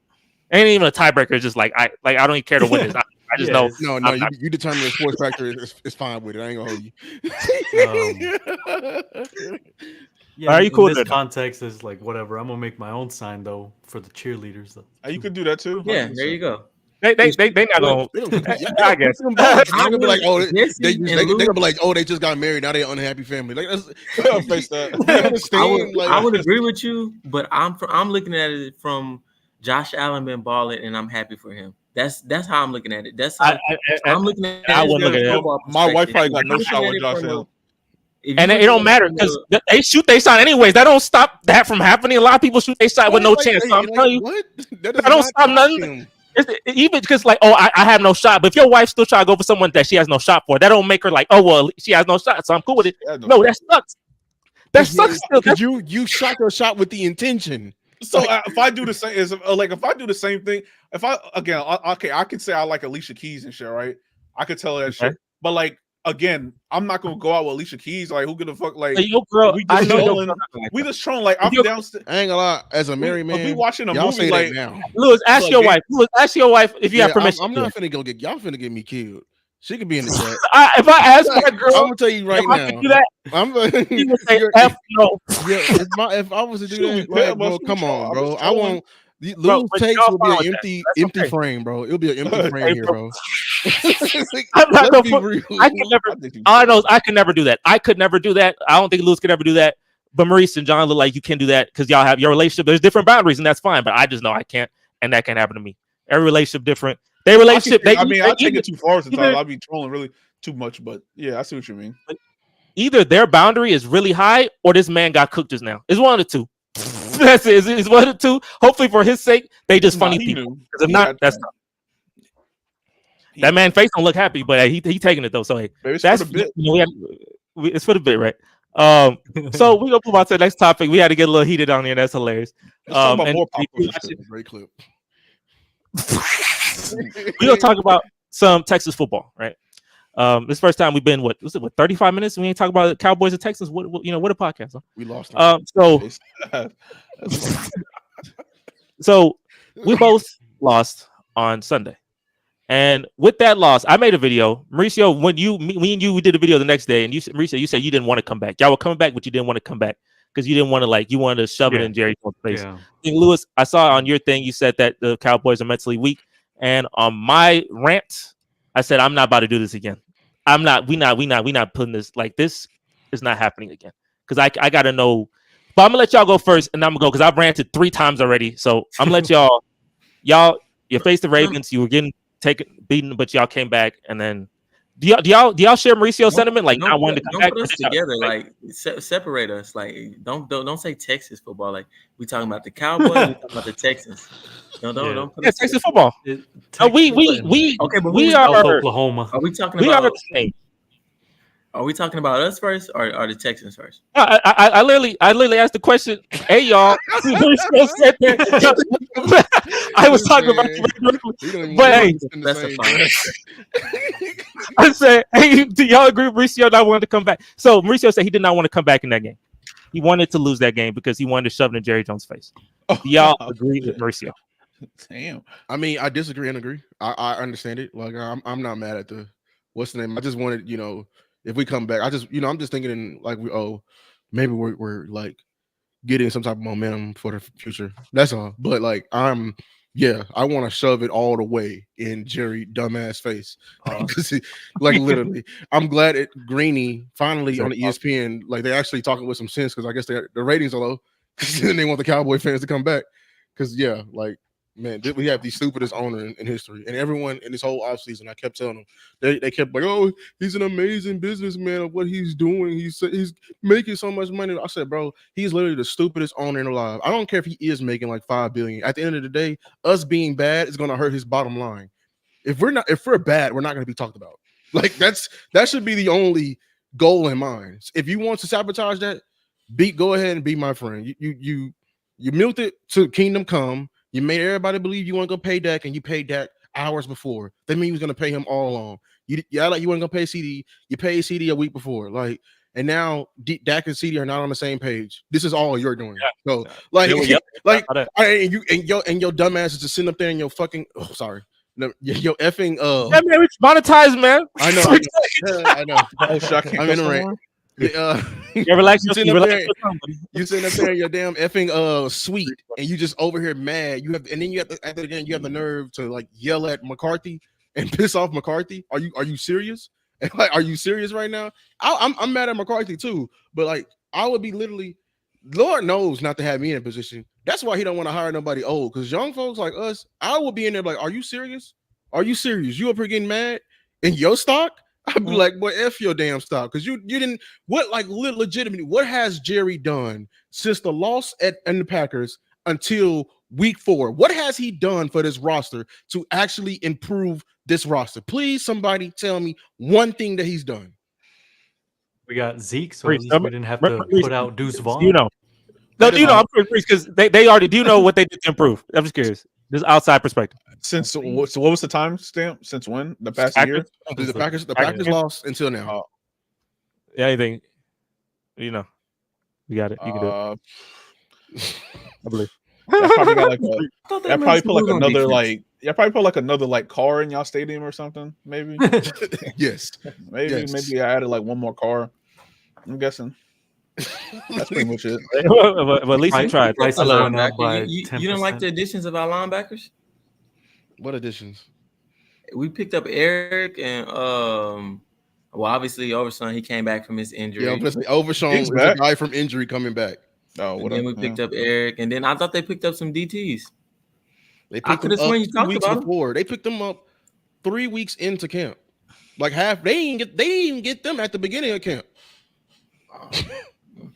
Ain't even a tiebreaker. It's just like I don't even care to win this. I just know. No, I'm you, not- you determine the sports factor is fine with it. I ain't gonna hold you. Yeah, Are you in cool with this it? context is like whatever. I'm gonna make my own sign though for the cheerleaders. Though. You could do that too. Yeah, there you go. They not gonna. They don't- I guess. They're gonna be like, oh, Jesse they and gonna Lou- be like, oh, they just got married. Now they're an unhappy family. Like that's I'll face that. you understand? I would agree with you, but I'm looking at it from Josh Allen been balling, and I'm happy for him. That's how I'm looking at it. That's how I'm looking at it. I from wouldn't look a at it. football My wife perspective. probably got no I'm shot looking with at it Josh from a- Allen. if you And look it don't at matter from because a- they shoot their shot anyways. That don't stop that from happening. A lot of people shoot their shot with no chance. So I'm telling you, what? That I don't stop nothing. him. even because like, oh, I have no shot. But if your wife still try to go for someone that she has no shot for, that don't make her like, oh well, she has no shot, so I'm cool with it. Yeah, No, that sucks. That sucks still. Because you shot your shot with the intention. So if I do the same, if I do the same thing, if I again, okay, I could say I like Alicia Keys and shit, right? I could tell her that Okay. shit, but like again, I'm not gonna go out with Alicia Keys. Like, who give a fuck? Like, Your girl, we I just know your trolling. girl not like we that. just trolling. Like, I'm Your- downstairs. I ain't gonna lie. As a married We man, watching a y'all movie say like that now. Louis, ask Look, your man. wife. Louis, ask your wife if you have Yeah, permission. I'm not finna go get. Y'all finna get me killed. She could be in the chat. If I ask my I'm girl, gonna tell you right if I could now. do that, I'm she would say you're- F no. yeah, if I was to do She would that, be paying like, bro, my come school on, child. bro. I'm I won't. Lou's but takes y'all will fine be with an that. empty, That's empty okay. frame, bro. It'll be an empty frame Hey, here, bro. bro. I'm not Let's gonna be put. real. I can never. All I know is I can never do that. I could never do that. I don't think Lewis could ever do that. But Maurice and John look like you can do that because y'all have your relationship. There's different boundaries, and that's fine. But I just know I can't, and that can't happen to me. Every relationship different. Their relationship. I take either, it too far sometimes. either- I'll be trolling really too much, but yeah, I see what you mean. either their boundary is really high, or this man got cooked just now. It's one of the two. That's it. It's one of the two. Hopefully, for his sake, they just funny people. Because if not, that's tough. That man face don't look happy, but he taking it though. So hey, Maybe it's that's for the bit. It's for the bit, right? So we gonna move on to the next topic. We had to get a little heated on here. That's hilarious. Let's talk about and more if you pop watch it- Great clip. we gonna talk about some Texas football, right? This first time we've been what 35 minutes. We ain't talking about the Cowboys and Texans. What a podcast? Huh? We lost. So we both lost on Sunday. And with that loss, I made a video. Mauricio, when me and you, we did a video the next day, and Mauricio, you said you didn't want to come back. Y'all were coming back, but you didn't want to come back because you didn't want to you wanted to shove it in Jerry Jones' face. Yeah. And Lewis, I saw on your thing, you said that the Cowboys are mentally weak. And on my rant, I said, I'm not about to do this again. We not putting this this is not happening again. Because I gotta know. But I'm gonna let y'all go first, and I'm gonna go because I've ranted 3 times already. So I'm gonna let you faced the Ravens, you were getting beaten, but y'all came back, and then do y'all share Mauricio's sentiment? I wanted to come back. Put us together, separate us. Don't say Texas football. We talking about the Cowboys, we talking about the Texans. Don't put us Texas football. We okay, but we South are Oklahoma. Are we talking we about? are the same. Are we talking about us first, or the Texans first? I literally asked the question. Hey y'all, I was talking about you very directly. But hey, I said, hey, do y'all agree Mauricio not wanted to come back? So Mauricio said he did not want to come back in that game. He wanted to lose that game because he wanted to shove it in Jerry Jones' face. Do y'all agree with Mauricio? Damn. I mean, I disagree and agree. I understand it. I'm not mad at what's the name. I just wanted, if we come back, I'm just thinking maybe we're getting some type of momentum for the future. That's all. But I want to shove it all the way in Jerry dumbass face. Literally, I'm glad Greeny finally on the ESPN, they're actually talking with some sense because I guess the ratings are low. Then they want the Cowboy fans to come back. Because man, we have the stupidest owner in history, and everyone in this whole offseason, I kept telling them, they kept oh, he's an amazing businessman of what he's doing. He's making so much money. I said, bro, he's literally the stupidest owner alive. I don't care if he is making $5 billion. At the end of the day, us being bad is going to hurt his bottom line. If we're bad, we're not going to be talked about. That should be the only goal in mind. If you want to sabotage that, go ahead and be my friend. You milked it to Kingdom Come. You made everybody believe you want to go pay Dak, and you paid Dak hours before. That means you was going to pay him all along. You weren't going to pay CD. You paid CD a week before. And now Dak and CD are not on the same page. This is all you're doing. Yeah. So your dumb ass is just sitting up there in your fucking your effing That man, it's monetized, man. I know. Oh, shit, I can't I'm in a cuss no rant. more? Relax. You sitting up there in your damn effing suite, and you just over here mad. Then you have after the game, you have the nerve to yell at McCarthy and piss off McCarthy. Are you serious? Are you serious right now? I'm mad at McCarthy too, but I would be literally, Lord knows not to have me in a position. That's why he don't want to hire nobody old, because young folks like us, I would be in there are you serious? Are you serious? You up here getting mad in your stock? I'd be like, boy, F your damn stock. Because you didn't, legitimately, what has Jerry done since the loss in the Packers until week 4? What has he done for this roster to actually improve this roster? Please, somebody tell me one thing that he's done. We got Zeke, so at least we didn't have to put out Deuce Vaughn. I'm curious because they already do know what they did to improve. I'm just curious. This outside perspective. So what was the time stamp? Since when? The past year? The Packers lost until now. Yeah, anything. You got it. You can do it. I believe. That probably put another car in y'all stadium or something. Maybe. Yes. Maybe I added one more car. I'm guessing. That's pretty much it. but at least he tried. Prices A went up linebacker. by You 10%. didn't like the additions of our linebackers? What additions? We picked up Eric and well, obviously Overson, he came back from his injury. Yeah, I'm gonna say Overshown He's is a back. guy from injury coming back. Oh, And what then we picked up Eric, and then I thought they picked up some DTs. They I picked them could've up sworn you 2 talked weeks about 'em. before. They picked them up 3 weeks into camp. Like half, they didn't even get them at the beginning of camp.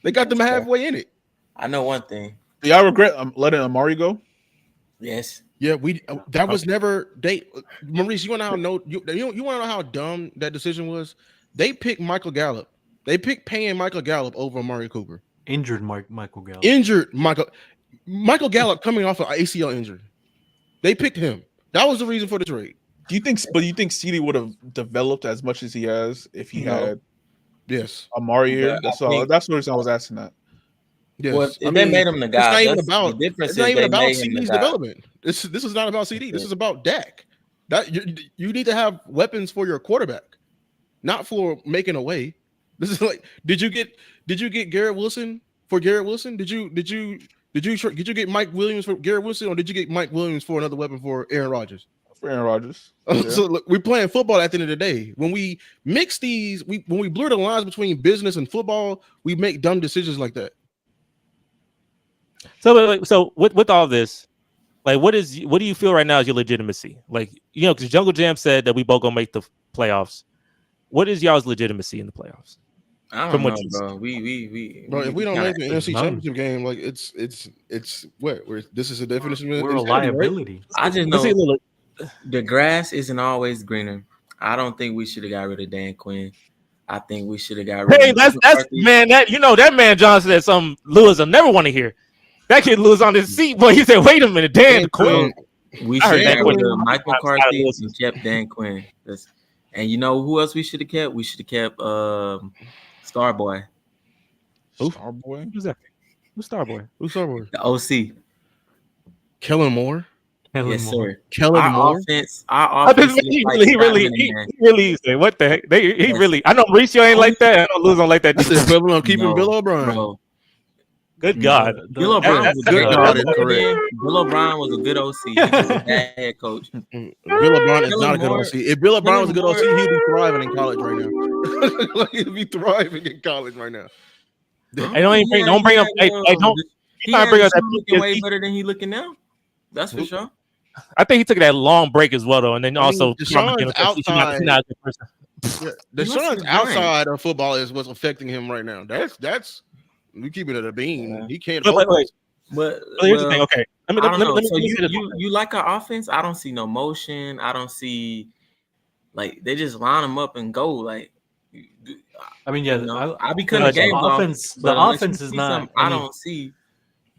They got them halfway in it. I know one thing. Do y'all regret letting Amari go? Yes. Yeah, that was never they. Maurice, you want to know how you want to know how dumb that decision was? They picked Michael Gallup. They picked paying Michael Gallup over Amari Cooper. Injured Michael Gallup. Injured Michael Gallup coming off an ACL injury. They picked him. That was the reason for the trade. Do you think CD would have developed as much as he has if he had Yes. Amari here? Yeah, That's I all. think- That's the reason I was asking that. Yes. Well, if they made him the guy. It's not even That's about. the difference. It's not is even they about made him the CD's guy. development. This is not about CD. This is about Dak. That you need to have weapons for your quarterback, not for making a way. This is like, did you get Garrett Wilson for Garrett Wilson? Did you get Mike Williams for Garrett Wilson, or did you get Mike Williams for another weapon for Aaron Rodgers? For Aaron Rodgers. So look, we're playing football at the end of the day. When we mix these, when we blur the lines between business and football, we make dumb decisions like that. So with all this, like, what do you feel right now is your legitimacy? Like, because Jungle Jam said that we both gonna make the playoffs. What is y'all's legitimacy in the playoffs? I From don't what know, you bro. We Bro, if we don't make the NFC none. Championship game, like it's what? This is a definition of We're a insanity, right? liability. I just Let's see, know look, the grass isn't always greener. I don't think we should have got rid of Dan Quinn. I think we should have got rid Hey, of that's McCarthy. man. That man John said something Lewis will never want to hear. That kid Lewis on his seat, boy. He said, "Wait a minute, Dan Quinn." We I heard should that have got rid Quinn. of Mike I'm tired of McCarthy listening. and kept Dan Quinn. And you know who else we should have kept? We should have kept Starboy, Starboy. Who's that? Who's Starboy? Who's Starboy? the OC. Kellen Moore. Kellen Yes, Moore. sir. Kellen Our Moore. offense He looks like really said, "What the heck?" He Yes. really. I know Mauricio ain't like that. I know Lewis don't like that. That's the equivalent of keeping No, Bill O'Brien. bro. Good God. Bill O'Brien that's was good. good. God is correct. Bill O'Brien was a good OC. He was a bad head coach. Bill O'Brien is Kellen not a good Moore- OC. If Bill O'Brien was a good Kellen OC, Moore- he'd be thriving in college right now. Like, he'd be thriving in college right now. Hey, don't bring up. Hey, don't. He trying to bring up that looking way PTSD. better than he looking now. That's for Who? sure. I think he took that long break as well, though, and then I mean, also Deshaun's outside. he's not a good person. The He Suns wasn't outside of football is what's affecting him right now. That's we keep it at a bean. Yeah. He can't. Wait. But Well, here's the thing. Okay, I don't know. So me say this. you like our offense? I don't see no motion. I don't see like they just line them up and go. Like I mean, yeah, you know, I be No, cutting the games off. offense. but The unless you offense is see not. something I any- don't see.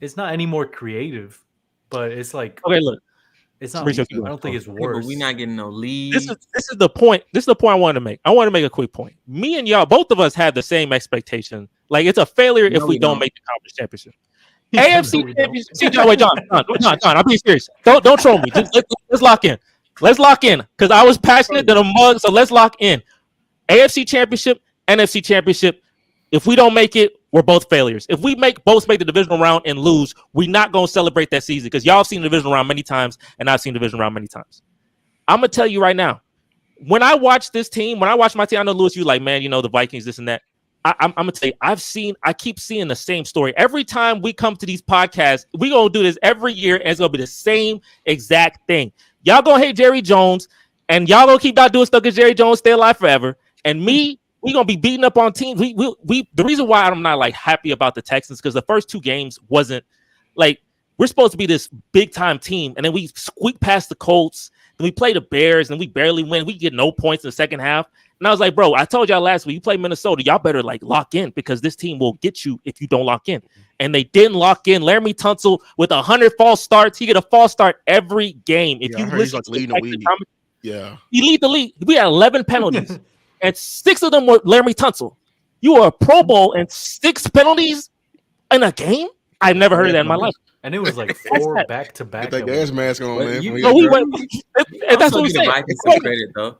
It's not any more creative, but it's like Okay, look. it's not. Mauricio, I keep going. don't think it's Yeah, worse. but we not getting no lead. This is the point. This is the point I wanted to make. I want to make a quick point. Me and y'all, both of us had the same expectation. Like, it's a failure if No, we we don't don't. make the conference championship. No, AFC we don't. championship. See, John, wait, John, I'm being serious. Don't troll me. Just let's lock in. Let's lock in because I was passionate than a mug. So let's lock in. AFC championship, NFC championship. If we don't make it, we're both failures. If we both make the divisional round and lose, we're not gonna celebrate that season because y'all have seen the divisional round many times and I've seen the divisional round many times. I'm gonna tell you right now. When I watch this team, when I watch my team, I know Lewis, you like, man, the Vikings, this and that. I'm gonna tell you, I keep seeing the same story. Every time we come to these podcasts, we gonna do this every year, and it's gonna be the same exact thing. Y'all gonna hate Jerry Jones, and y'all gonna keep out doing stuff because Jerry Jones stay alive forever. And me, we gonna be beating up on teams. We the reason why I'm not like happy about the Texans because the first two games wasn't like we're supposed to be this big time team, and then we squeak past the Colts, then we play the Bears, and we barely win. We get no points in the second half. And I was like, bro, I told y'all last week, you play Minnesota, y'all better like lock in because this team will get you if you don't lock in. And they didn't lock in. Laramie Tunsil with 100 false starts. He get a false start every game. If Yeah, you I heard he's listen like to leading the league. Yeah. he lead the league. We had 11 penalties, and 6 of them were Laramie Tunsil. You were a Pro Bowl and 6 penalties in a game? I've never heard of that in my life. And it was like 4 back to back. Get that gas mask on, But man. you- We No, got we that. went, and that's what we the said. Vikings some credit though.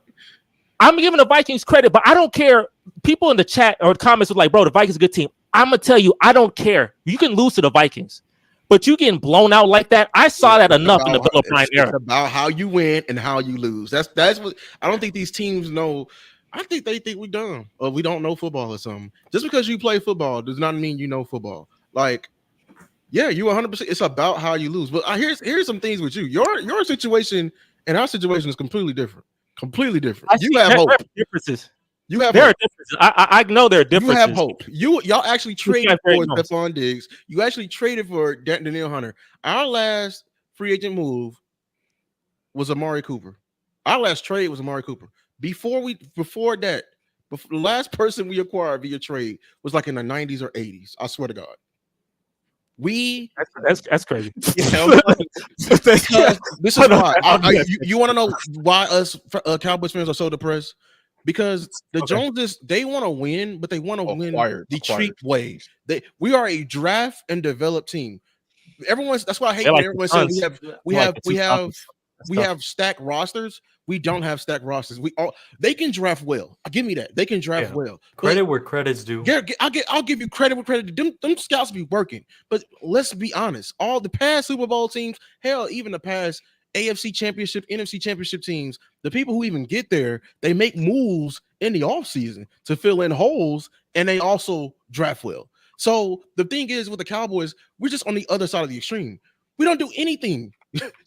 I'm giving the Vikings credit, but I don't care. People in the chat or comments were like, bro, the Vikings are a good team. I'm gonna tell you, I don't care. You can lose to the Vikings, but you getting blown out like that. I saw that enough in the Bill O'Brien era. It's about how you win and how you lose. That's what I don't think these teams know. I think they think we're dumb or we don't know football or something. Just because you play football does not mean you know football. Like, yeah, you 100%. It's about how you lose. But here's some things with you. Your situation and our situation is completely different. Completely different. You have hope. Differences. You have there hope. are differences. I know there are differences. You have hope. Y'all actually traded for Stephon Diggs. You actually traded for Danielle Hunter. Our last free agent move was Amari Cooper. Our last trade was Amari Cooper. Before that, the last person we acquired via trade was like in the 90s or 80s. I swear to God. That's crazy. You know, this is why. You want to know why us Cowboys fans are so depressed? Because the Joneses, they want to win, but they want to win the cheap way. We are a draft and develop team. That's why I hate when everyone says we have stacked rosters. We don't have stacked rosters. They can draft well. Give me that. They can draft well. Credit where credit's due. Yeah, I'll give you credit where credit. Them scouts be working. But let's be honest. All the past Super Bowl teams, hell, even the past AFC Championship, NFC Championship teams, the people who even get there, they make moves in the offseason to fill in holes, and they also draft well. So the thing is with the Cowboys, we're just on the other side of the extreme. We don't do anything.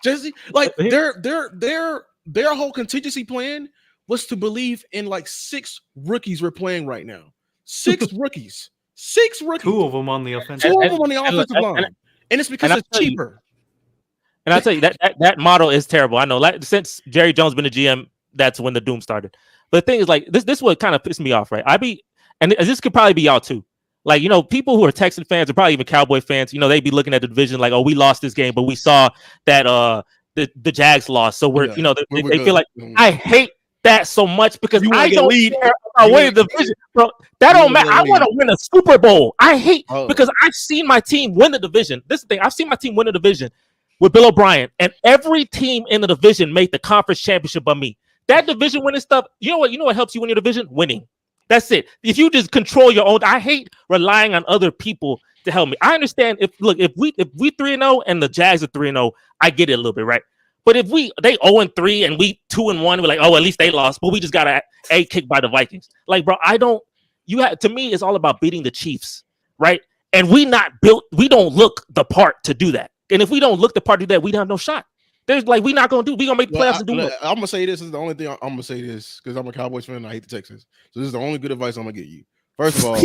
Jesse, like their whole contingency plan was to believe in like 6 rookies we're playing right now. 6 rookies. 6 rookies. 2 of them on the offensive line. And it's because it's cheaper. And I'll tell you that model is terrible. I know. Since Jerry Jones been a GM, that's when the doom started. But the thing is, like, this what kind of pissed me off, right? And this could probably be y'all too. Like, you know, people who are Texan fans or probably even Cowboy fans, you know, they be looking at the division like, oh, we lost this game, but we saw that the Jags lost. So we're, you know, they feel like I hate that so much because I don't care about winning the division. Bro, that don't matter. I want to win a Super Bowl. I hate because I've seen my team win the division. This is the thing. I've seen my team win the division with Bill O'Brien, and every team in the division made the conference championship by me. That division winning stuff, you know what helps you win your division? Winning. That's it. If you just control your own, I hate relying on other people to help me. I understand if we 3-0 and the Jags are 3-0, I get it a little bit, right? But if they 0-3 and we 2-1, we're like, oh, at least they lost, but we just got a kicked by the Vikings. Like, bro, to me, it's all about beating the Chiefs, right? And we don't look the part to do that. And if we don't look the part to do that, we don't have no shot. There's like we're not gonna make the playoffs and do it. I'm gonna say this is the only thing I'm gonna say this because I'm a Cowboys fan and I hate the Texans. So this is the only good advice I'm gonna give you. First of all, so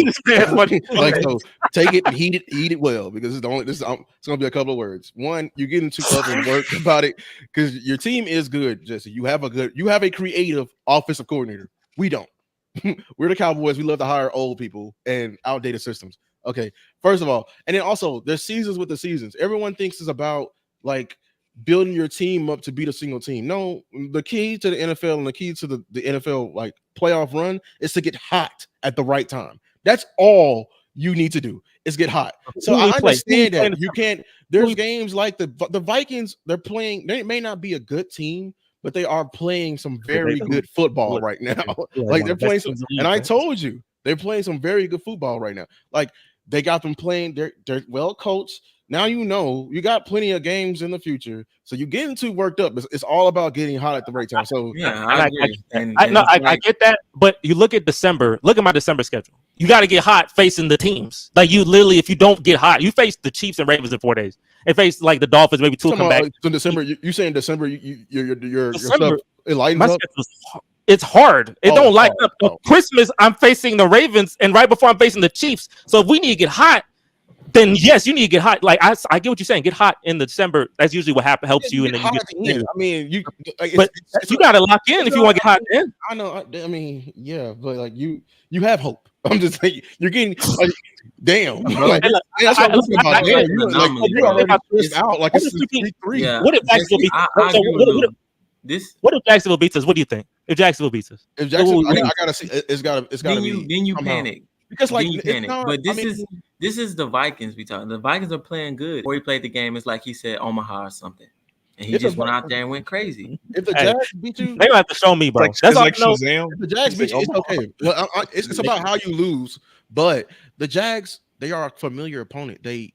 take it and eat it well because it's gonna be a couple of words. One, you're getting too up and work about it because your team is good, Jesse. You have a creative offensive coordinator. We don't. We're the Cowboys. We love to hire old people and outdated systems. Okay, first of all, and then also there's seasons with the seasons. Everyone thinks it's about like building your team up to beat a single team. No, the key to the NFL and the key to the NFL like playoff run is to get hot at the right time. That's all you need to do is get hot. So I understand that you can't. There's games like the Vikings. They're playing. They may not be a good team, but they are playing some very good football right now. Like they're playing some. And I told you they're playing some very good football right now. Like they got them playing. They're well coached. Now you know you got plenty of games in the future, so you're getting too worked up. It's all about getting hot at the right time. So yeah, I get that. But you look at December. Look at my December schedule. You got to get hot facing the teams. Like you literally, if you don't get hot, you face the Chiefs and Ravens in 4 days, and face like the Dolphins maybe 2 come back. So December, you saying December? Your stuff it lightens up. It's hard. It don't light up. Christmas, I'm facing the Ravens, and right before I'm facing the Chiefs. So if we need to get hot, then yes, you need to get hot. Like I get what you're saying. Get hot in December. That's usually what helps you. And then you get. I mean, you got to lock in if you want to get hot. In. I know. I mean, yeah, but like you have hope. I'm just saying you're getting damn. Like, that's what I'm about. You're already stressed out. Like it's 3-3. What if Jacksonville beats? What if Jacksonville beats us? What do you think? If Jacksonville beats us, I gotta see. It's gotta be. Then you panic. Because like you panic. But this is the Vikings we talking. The Vikings are playing good. Before he played the game, it's like he said Omaha or something. And he just went out there and went crazy. If the Jags beat you, they don't have to show me, bro. That's all I know. If the Jags beat you, it's okay. Well, it's about how you lose. But the Jags, they are a familiar opponent. They,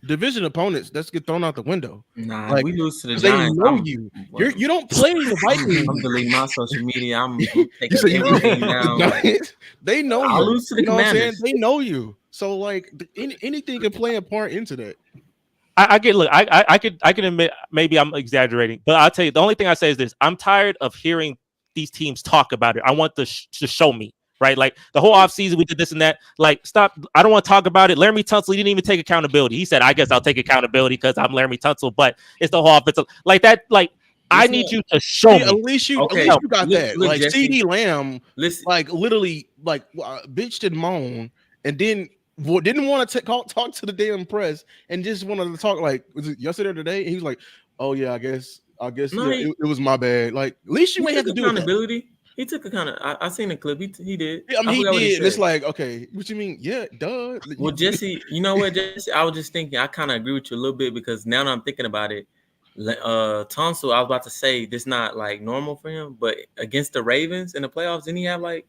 division opponents, let's get thrown out the window. Nah, Like, we lose to the 'cause they Giants. know you. You don't play the Vikings. I'm deleting my social media. I'm You taking say you everything the down. Like, Giants, they know I'll you. lose to the You know what I'm saying? Commanders. They know you. So like anything can play a part into that. I get. Look, I can admit maybe I'm exaggerating, but I'll tell you the only thing I say is this: I'm tired of hearing these teams talk about it. I want to show me. Right, like the whole offseason, we did this and that. Like, stop! I don't want to talk about it. Laramie Tunsil, he didn't even take accountability. He said, "I guess I'll take accountability because I'm Laramie Tunsil." But it's the whole offensive like that. Like, I need you to show me. At least you Okay. got that. Look, like Jesse, CD Lamb, listen, like literally, like bitched and moaned, and then didn't want to talk to the damn press, and just wanted to talk. Like, was it yesterday or today? And he was like, "Oh yeah, I guess No, yeah, it was my bad." Like, at least you ain't have to do accountability. He took I seen the clip. He did. I mean, he forgot what did. said. It's like, okay, what you mean? Yeah, duh. Well, Jesse, you know what, Jesse? I was just thinking. I kind of agree with you a little bit because now that I'm thinking about it, Tunsil, I was about to say this not like normal for him, but against the Ravens in the playoffs, didn't he have like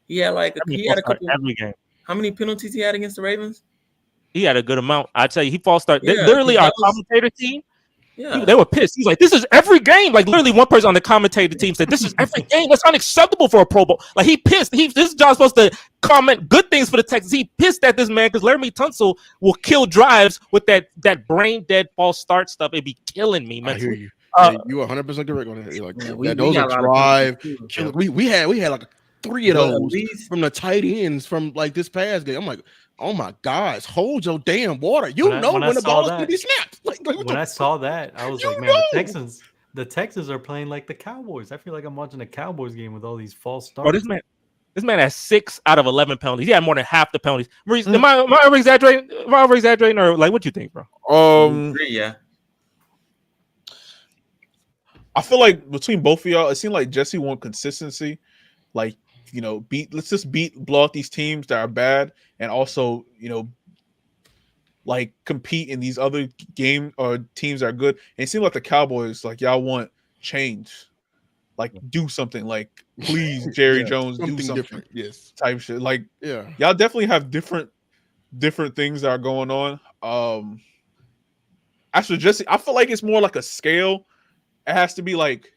he had a couple every game. How many penalties he had against the Ravens? He had a good amount. I tell you, he false start. Yeah, Literally, our commentator team. Yeah, they were pissed. He's like, "This is every game." Like literally, one person on the commentator team said, "This is every game. That's unacceptable for a Pro Bowl." Like he pissed. This job's supposed to comment good things for the Texans. He pissed at this man because Laramie Tunsil will kill drives with that brain dead false start stuff. It'd be killing me. I hear you. You 100% correct on that. Like those are drive. We had like 3 of those from the tight ends from like this past game. I'm like, oh my gosh, hold your damn water. When the ball's gonna be snapped. Like when I saw that, I was like, man, the Texans are playing like the Cowboys. I feel like I'm watching a Cowboys game with all these false starts. Bro, this man has 6 out of 11 penalties. He had more than half the penalties. Am I over exaggerating? Am I over exaggerating, or like what you think, bro? Yeah. I feel like between both of y'all, it seemed like Jesse want consistency. Like, let's just blow out these teams that are bad, and also, like compete in these other game or teams that are good. And it seems like the Cowboys, like y'all want change, like do something, like please, Jerry Jones, do something different, yes, type shit. Like, yeah, y'all definitely have different things that are going on. Actually, Jesse, I feel like it's more like a scale. It has to be like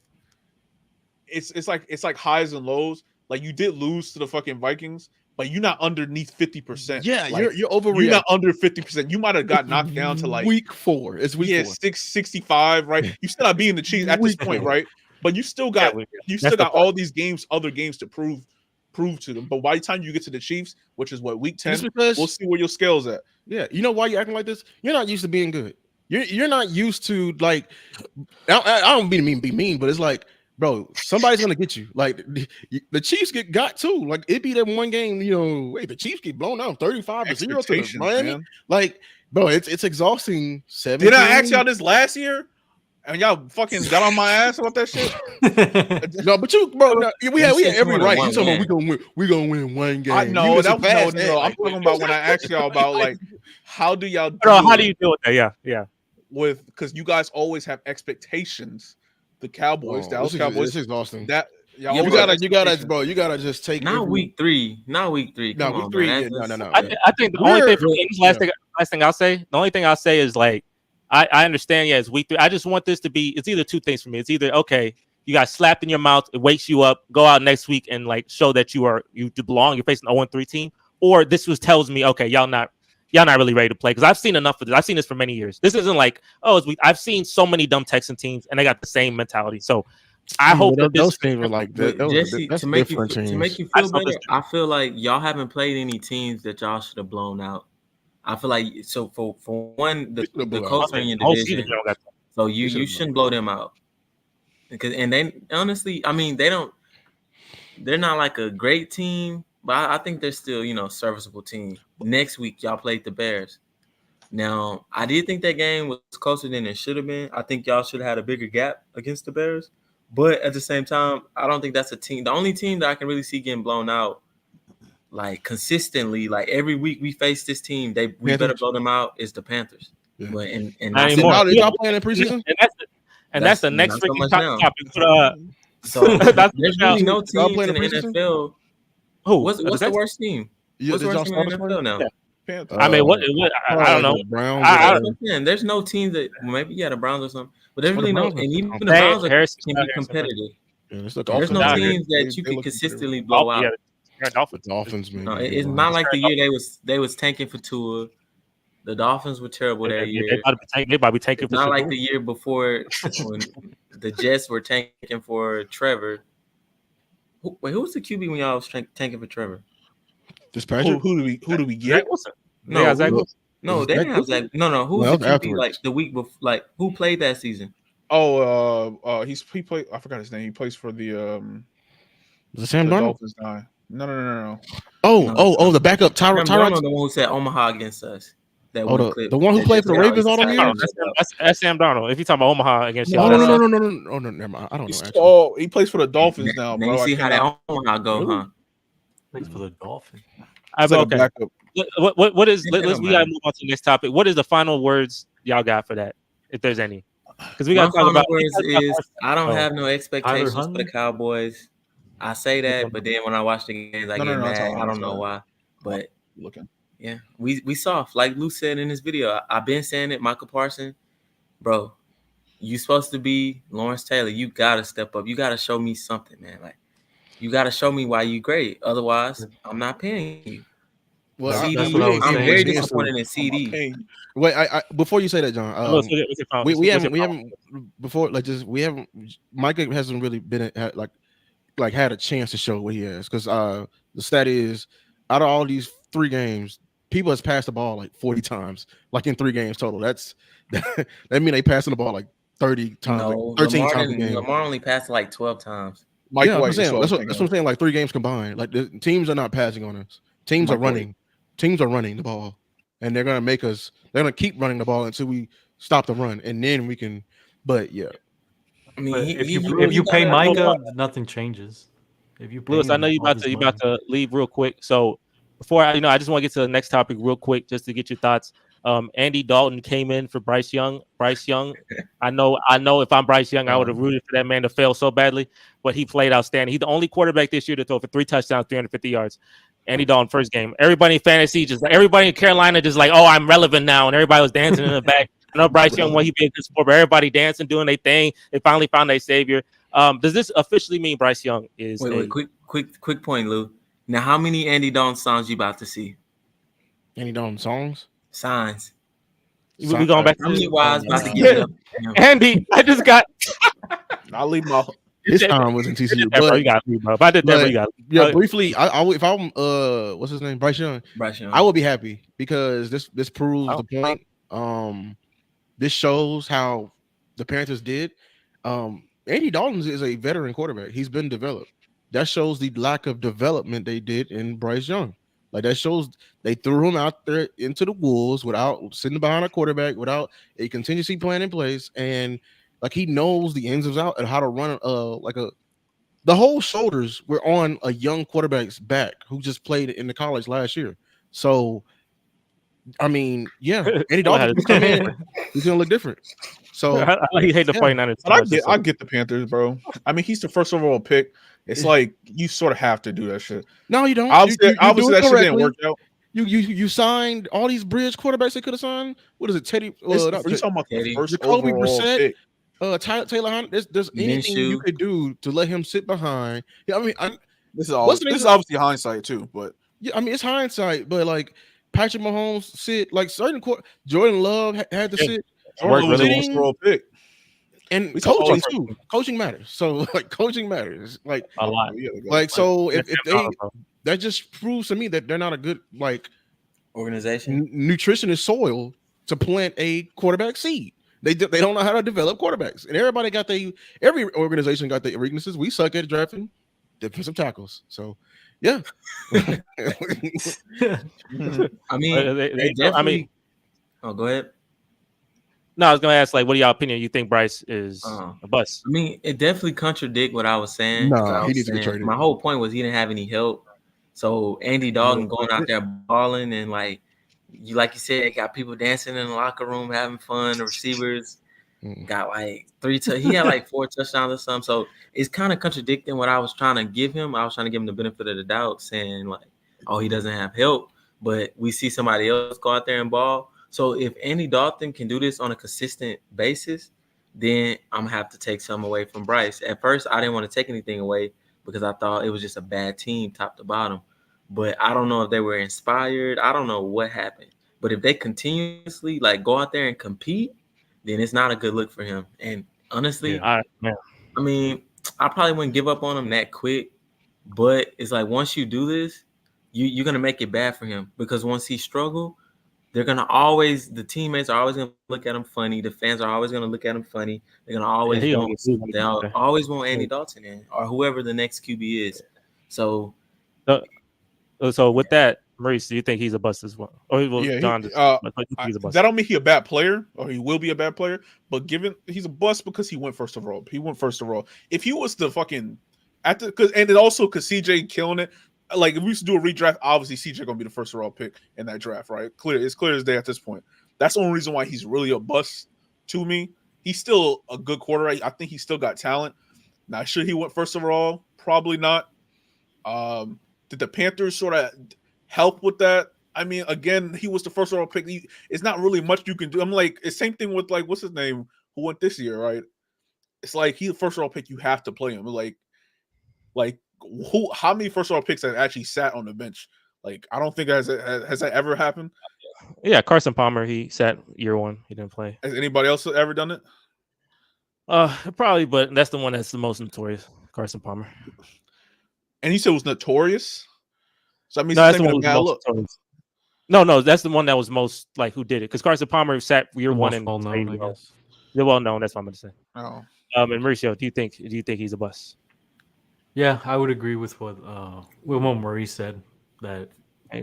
it's like highs and lows. Like you did lose to the fucking Vikings, but you're not underneath 50%. Yeah, like, you're overreacting. You're not under 50%. You might have got knocked down to like week 4. It's week 4. 665, right? You still not beating the Chiefs at this point, right? But you still got all these other games to prove to them. But by the time you get to the Chiefs, which is what week 10, we'll see where your scale's at. Yeah, you know why you're acting like this? You're not used to being good. You're not used to like. I don't mean to be mean, but it's like, bro, somebody's gonna get you. Like the Chiefs got too. Like it be that one game, the Chiefs get blown out 35-0 to Miami. Man. Like, bro, it's exhausting. 17. Did I ask y'all this last year? And y'all fucking got on my ass about that shit. No, but we had every right. You talking about we gonna win one game? I know I'm talking about when I asked y'all about like how do y'all how do you deal with that? Yeah. Because you guys always have expectations. The Cowboys, Dallas Cowboys, this is exhausting. You gotta just take week 3. Not week 3. No, week 3. No. I think the only thing last thing I'll say. The only thing I'll say is like I understand. Yeah, it's week 3. I just want this to be. It's either two things for me. It's either okay, you got slapped in your mouth, it wakes you up, go out next week and like show that you belong. You're facing an 0-3 team, or this tells me okay, y'all not really ready to play because I've seen enough of this. I've seen this for many years. This isn't like it's weak. I've seen so many dumb Texan teams and they got the same mentality. So I hope that those teams were like that. Jesse, to make you feel better, I feel like y'all haven't played any teams that y'all should have blown out. I feel like so for one, the Colts are in your division, so you shouldn't blow them out. And they honestly, I mean, they're not like a great team, but I think they're still serviceable team. Next week y'all played the Bears. Now I did think that game was closer than it should have been. I think y'all should have had a bigger gap against the Bears, but at the same time, I don't think that's a team. The only team that I can really see getting blown out like consistently, like every week we face this team, we better blow them out is the Panthers. Yeah. But and y'all playing in preseason, and that's the next freaking topic. So there's really no team in the NFL. Who? What's the worst team? What's the worst team in the NFL now? Panthers. I mean, what I don't know. The Browns. I- There's no team that maybe the Browns or something, but there's Well, really the no, Browns are and even the Hey, Browns Harrison, can be Harrison, competitive. yeah, it's the Dolphins There's no down here. teams that you They can look consistently blow Dolphins, out. yeah, the Dolphins. Dolphins, man. No, it's not like the year they was tanking for Tua. The Dolphins were terrible that year. They about to be tanking It's for not Shador. like the year before when the Jets were tanking for Trevor. Who was the QB when y'all was tanking for Trevor? Fitzpatrick. Who do we Zach get? Wilson. No, They got Zach who- Wilson. No, Was they it didn't have Zach Zach. No. Who was Well, the QB afterwards. like the week before? Like who played that season? Oh, he played. I forgot his name. He plays for the Was it Sam the Darnold? Dolphins now. No. Oh, the backup Tyrod, Tyrod. the one who said Omaha against us. That Oh, one clip. the one who that played just for the got Ravens all them out. years? That's Sam Darnold. If you're talking about Omaha against Oh, y'all, no. Oh, no, never mind. I don't know. Actually. Oh, he plays for the Dolphins now, Now bro. you see I how cannot- that Omaha go, Really? huh? Thanks for the Dolphins. I He's like a okay. backup. What is? It don't Let's we matter. gotta move on to the next topic. What is the final words y'all got for that, if there's any? Because we My got to talk final about. words is I don't Oh. have no expectations for Huntley? the Cowboys. I say that, but then when I watch the games, I No, get that's mad. all I I'm don't know saying. why, but Looking. yeah, we soft. Like Lou said in his video, I've been saying it. Michael Parsons, bro, you supposed to be Lawrence Taylor. You gotta step up. You gotta show me something, man. Like you gotta show me why you great. Otherwise, I'm not paying you. Well, CD, that's what I was I'm saying. very Yeah, disappointed in I'm CD. not paying you. Wait, I before you say that, John, What's your final- we what's your haven't final- before like just we haven't. Micah hasn't really been like had a chance to show what he has because the stat is out of all these 3 games, people has passed the ball like 40 times, like in 3 games total. That mean they passing the ball like 30 times, No, like 13 times a game. Lamar only passed like 12 times. Mike Yeah, White. I'm saying, that's what thinking I'm of. saying. Like 3 games combined, like the teams are not passing on us. Teams Mike are running. Teams are running the ball, and they're gonna make us. They're gonna keep running the ball until we stop the run, and then we can. But yeah, I mean, But he- if he- you he if you pay gotta- Micah, nothing changes. If you pay Lewis, I him know you all about this to money- leave real quick. So before I just want to get to the next topic real quick, just to get your thoughts. Andy Dalton came in for Bryce Young. Bryce Young, I know if I'm Bryce Young, I would have rooted for that man to fail so badly, but he played outstanding. He's the only quarterback this year to throw for 3 touchdowns, 350 yards. Andy Dalton first game. Everybody in fantasy, everybody in Carolina, just like, oh, I'm relevant now, and everybody was dancing in the back. I know Bryce Young, he be a good sport, but everybody dancing, doing their thing. They finally found their savior. Does this officially mean Bryce Young is? Wait, quick point, Lou. Now, how many Andy Dalton songs you about to see? Andy Dalton songs. Signs. We going back to How many wives about to Yeah. give it up? You know? Andy? I just got. I'll leave my. His time was in TCU, Bro, but you got me, bro. If I did that, bro, you got me. yeah, briefly, I would if I'm what's his name, Bryce Young. Bryce Young. I would be happy because this proves Oh. the point. This shows how the Panthers did. Andy Dalton is a veteran quarterback. He's been developed. That shows the lack of development they did in Bryce Young. Like that shows they threw him out there into the wolves without sitting behind a quarterback, without a contingency plan in place, and like he knows the ins and outs and how to run the whole shoulders were on a young quarterback's back who just played in the college last year. So I mean, yeah, Andy Dalton come in, he's gonna look different. So He hate the yeah. 49ers. But I get the Panthers, bro. I mean, he's the first overall pick. It's like you sort of have to do that shit. no, you don't. Obviously, You do obviously it that shit didn't correctly. work out. You signed all these bridge quarterbacks they could have signed. What is it, Teddy? Are you Not talking about the Teddy. first Jacoby overall Brissett? pick? Taylor Hunt. There's anything you Minshew. could do to let him sit behind. Yeah, I mean, This is What's the name this is of- obviously hindsight too, but yeah, I mean, it's hindsight, but like Patrick Mahomes sit like certain Jordan Love had to Yeah. sit, Worked Jordan was really a well. first overall pick. and We talk all coaching the too. Coaching matters. So like coaching matters. Like a lot. Yeah, so if they Bro. that just proves to me that they're not a good like Organization. nutritionist soil to plant a quarterback seed. They don't know how to develop quarterbacks, and every organization got their weaknesses. We suck at drafting defensive tackles, so yeah. I mean, They definitely. I mean, oh, go ahead. no, I was gonna ask, like, what are y'all opinion? You think Bryce is a bust? I mean, it definitely contradict what I was saying. No, 'cause I he was needs to get saying- traded. My whole point was he didn't have any help. So Andy Dalton going out there balling and like you said, got people dancing in the locker room, having fun. The receivers got like he had like 4 touchdowns or something. So it's kind of contradicting what I was trying to give him. I was trying to give him the benefit of the doubt, saying like, oh, he doesn't have help. but we see somebody else go out there and ball. So if Andy Dalton can do this on a consistent basis, then I'm gonna have to take some away from Bryce. At first, I didn't want to take anything away because I thought it was just a bad team top to bottom. But I don't know if they were inspired. I don't know what happened. But if they continuously like go out there and compete, then it's not a good look for him. And honestly, I mean, I probably wouldn't give up on him that quick. But it's like once you do this, you're gonna make it bad for him because once he struggle, the teammates are always gonna look at him funny. The fans are always gonna look at him funny. They're gonna always always want Andy Dalton in or whoever the next QB is. So with that, Maurice, do you think he's a bust as well? Or John, he's a bust. That don't mean he's a bad player or he will be a bad player. But given he's a bust because he went first overall. If he was the fucking and then also because CJ killing it. Like if we used to do a redraft, obviously CJ gonna be the first overall pick in that draft, right? It's clear as day at this point. That's the only reason why he's really a bust to me. He's still a good quarterback. I think he's still got talent. Now, should he went first overall? Probably not. Did the Panthers sort of help with that? I mean, again, he was the first overall pick. It's not really much you can do. I'm like, it's same thing with like what's his name who went this year, right? It's like he's the first overall pick. You have to play him. Like. How many first overall picks have actually sat on the bench? Like, I don't think has that ever happened. Yeah, Carson Palmer, he sat year one. He didn't play. Has anybody else ever done it? Probably, but that's the one that's the most notorious, Carson Palmer. And you said it was notorious? So that means that's the one notorious. No, that's the one that was most like who did it because Carson Palmer sat year one and well-known, I guess. They're well known. That's what I'm going to say. Oh. And Mauricio, do you think he's a bust? Yeah, I would agree with what Maurice said. That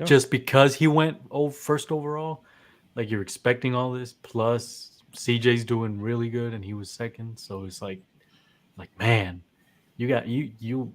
just because he went first overall, like you're expecting all this. Plus, CJ's doing really good, and he was second. So it's like man, you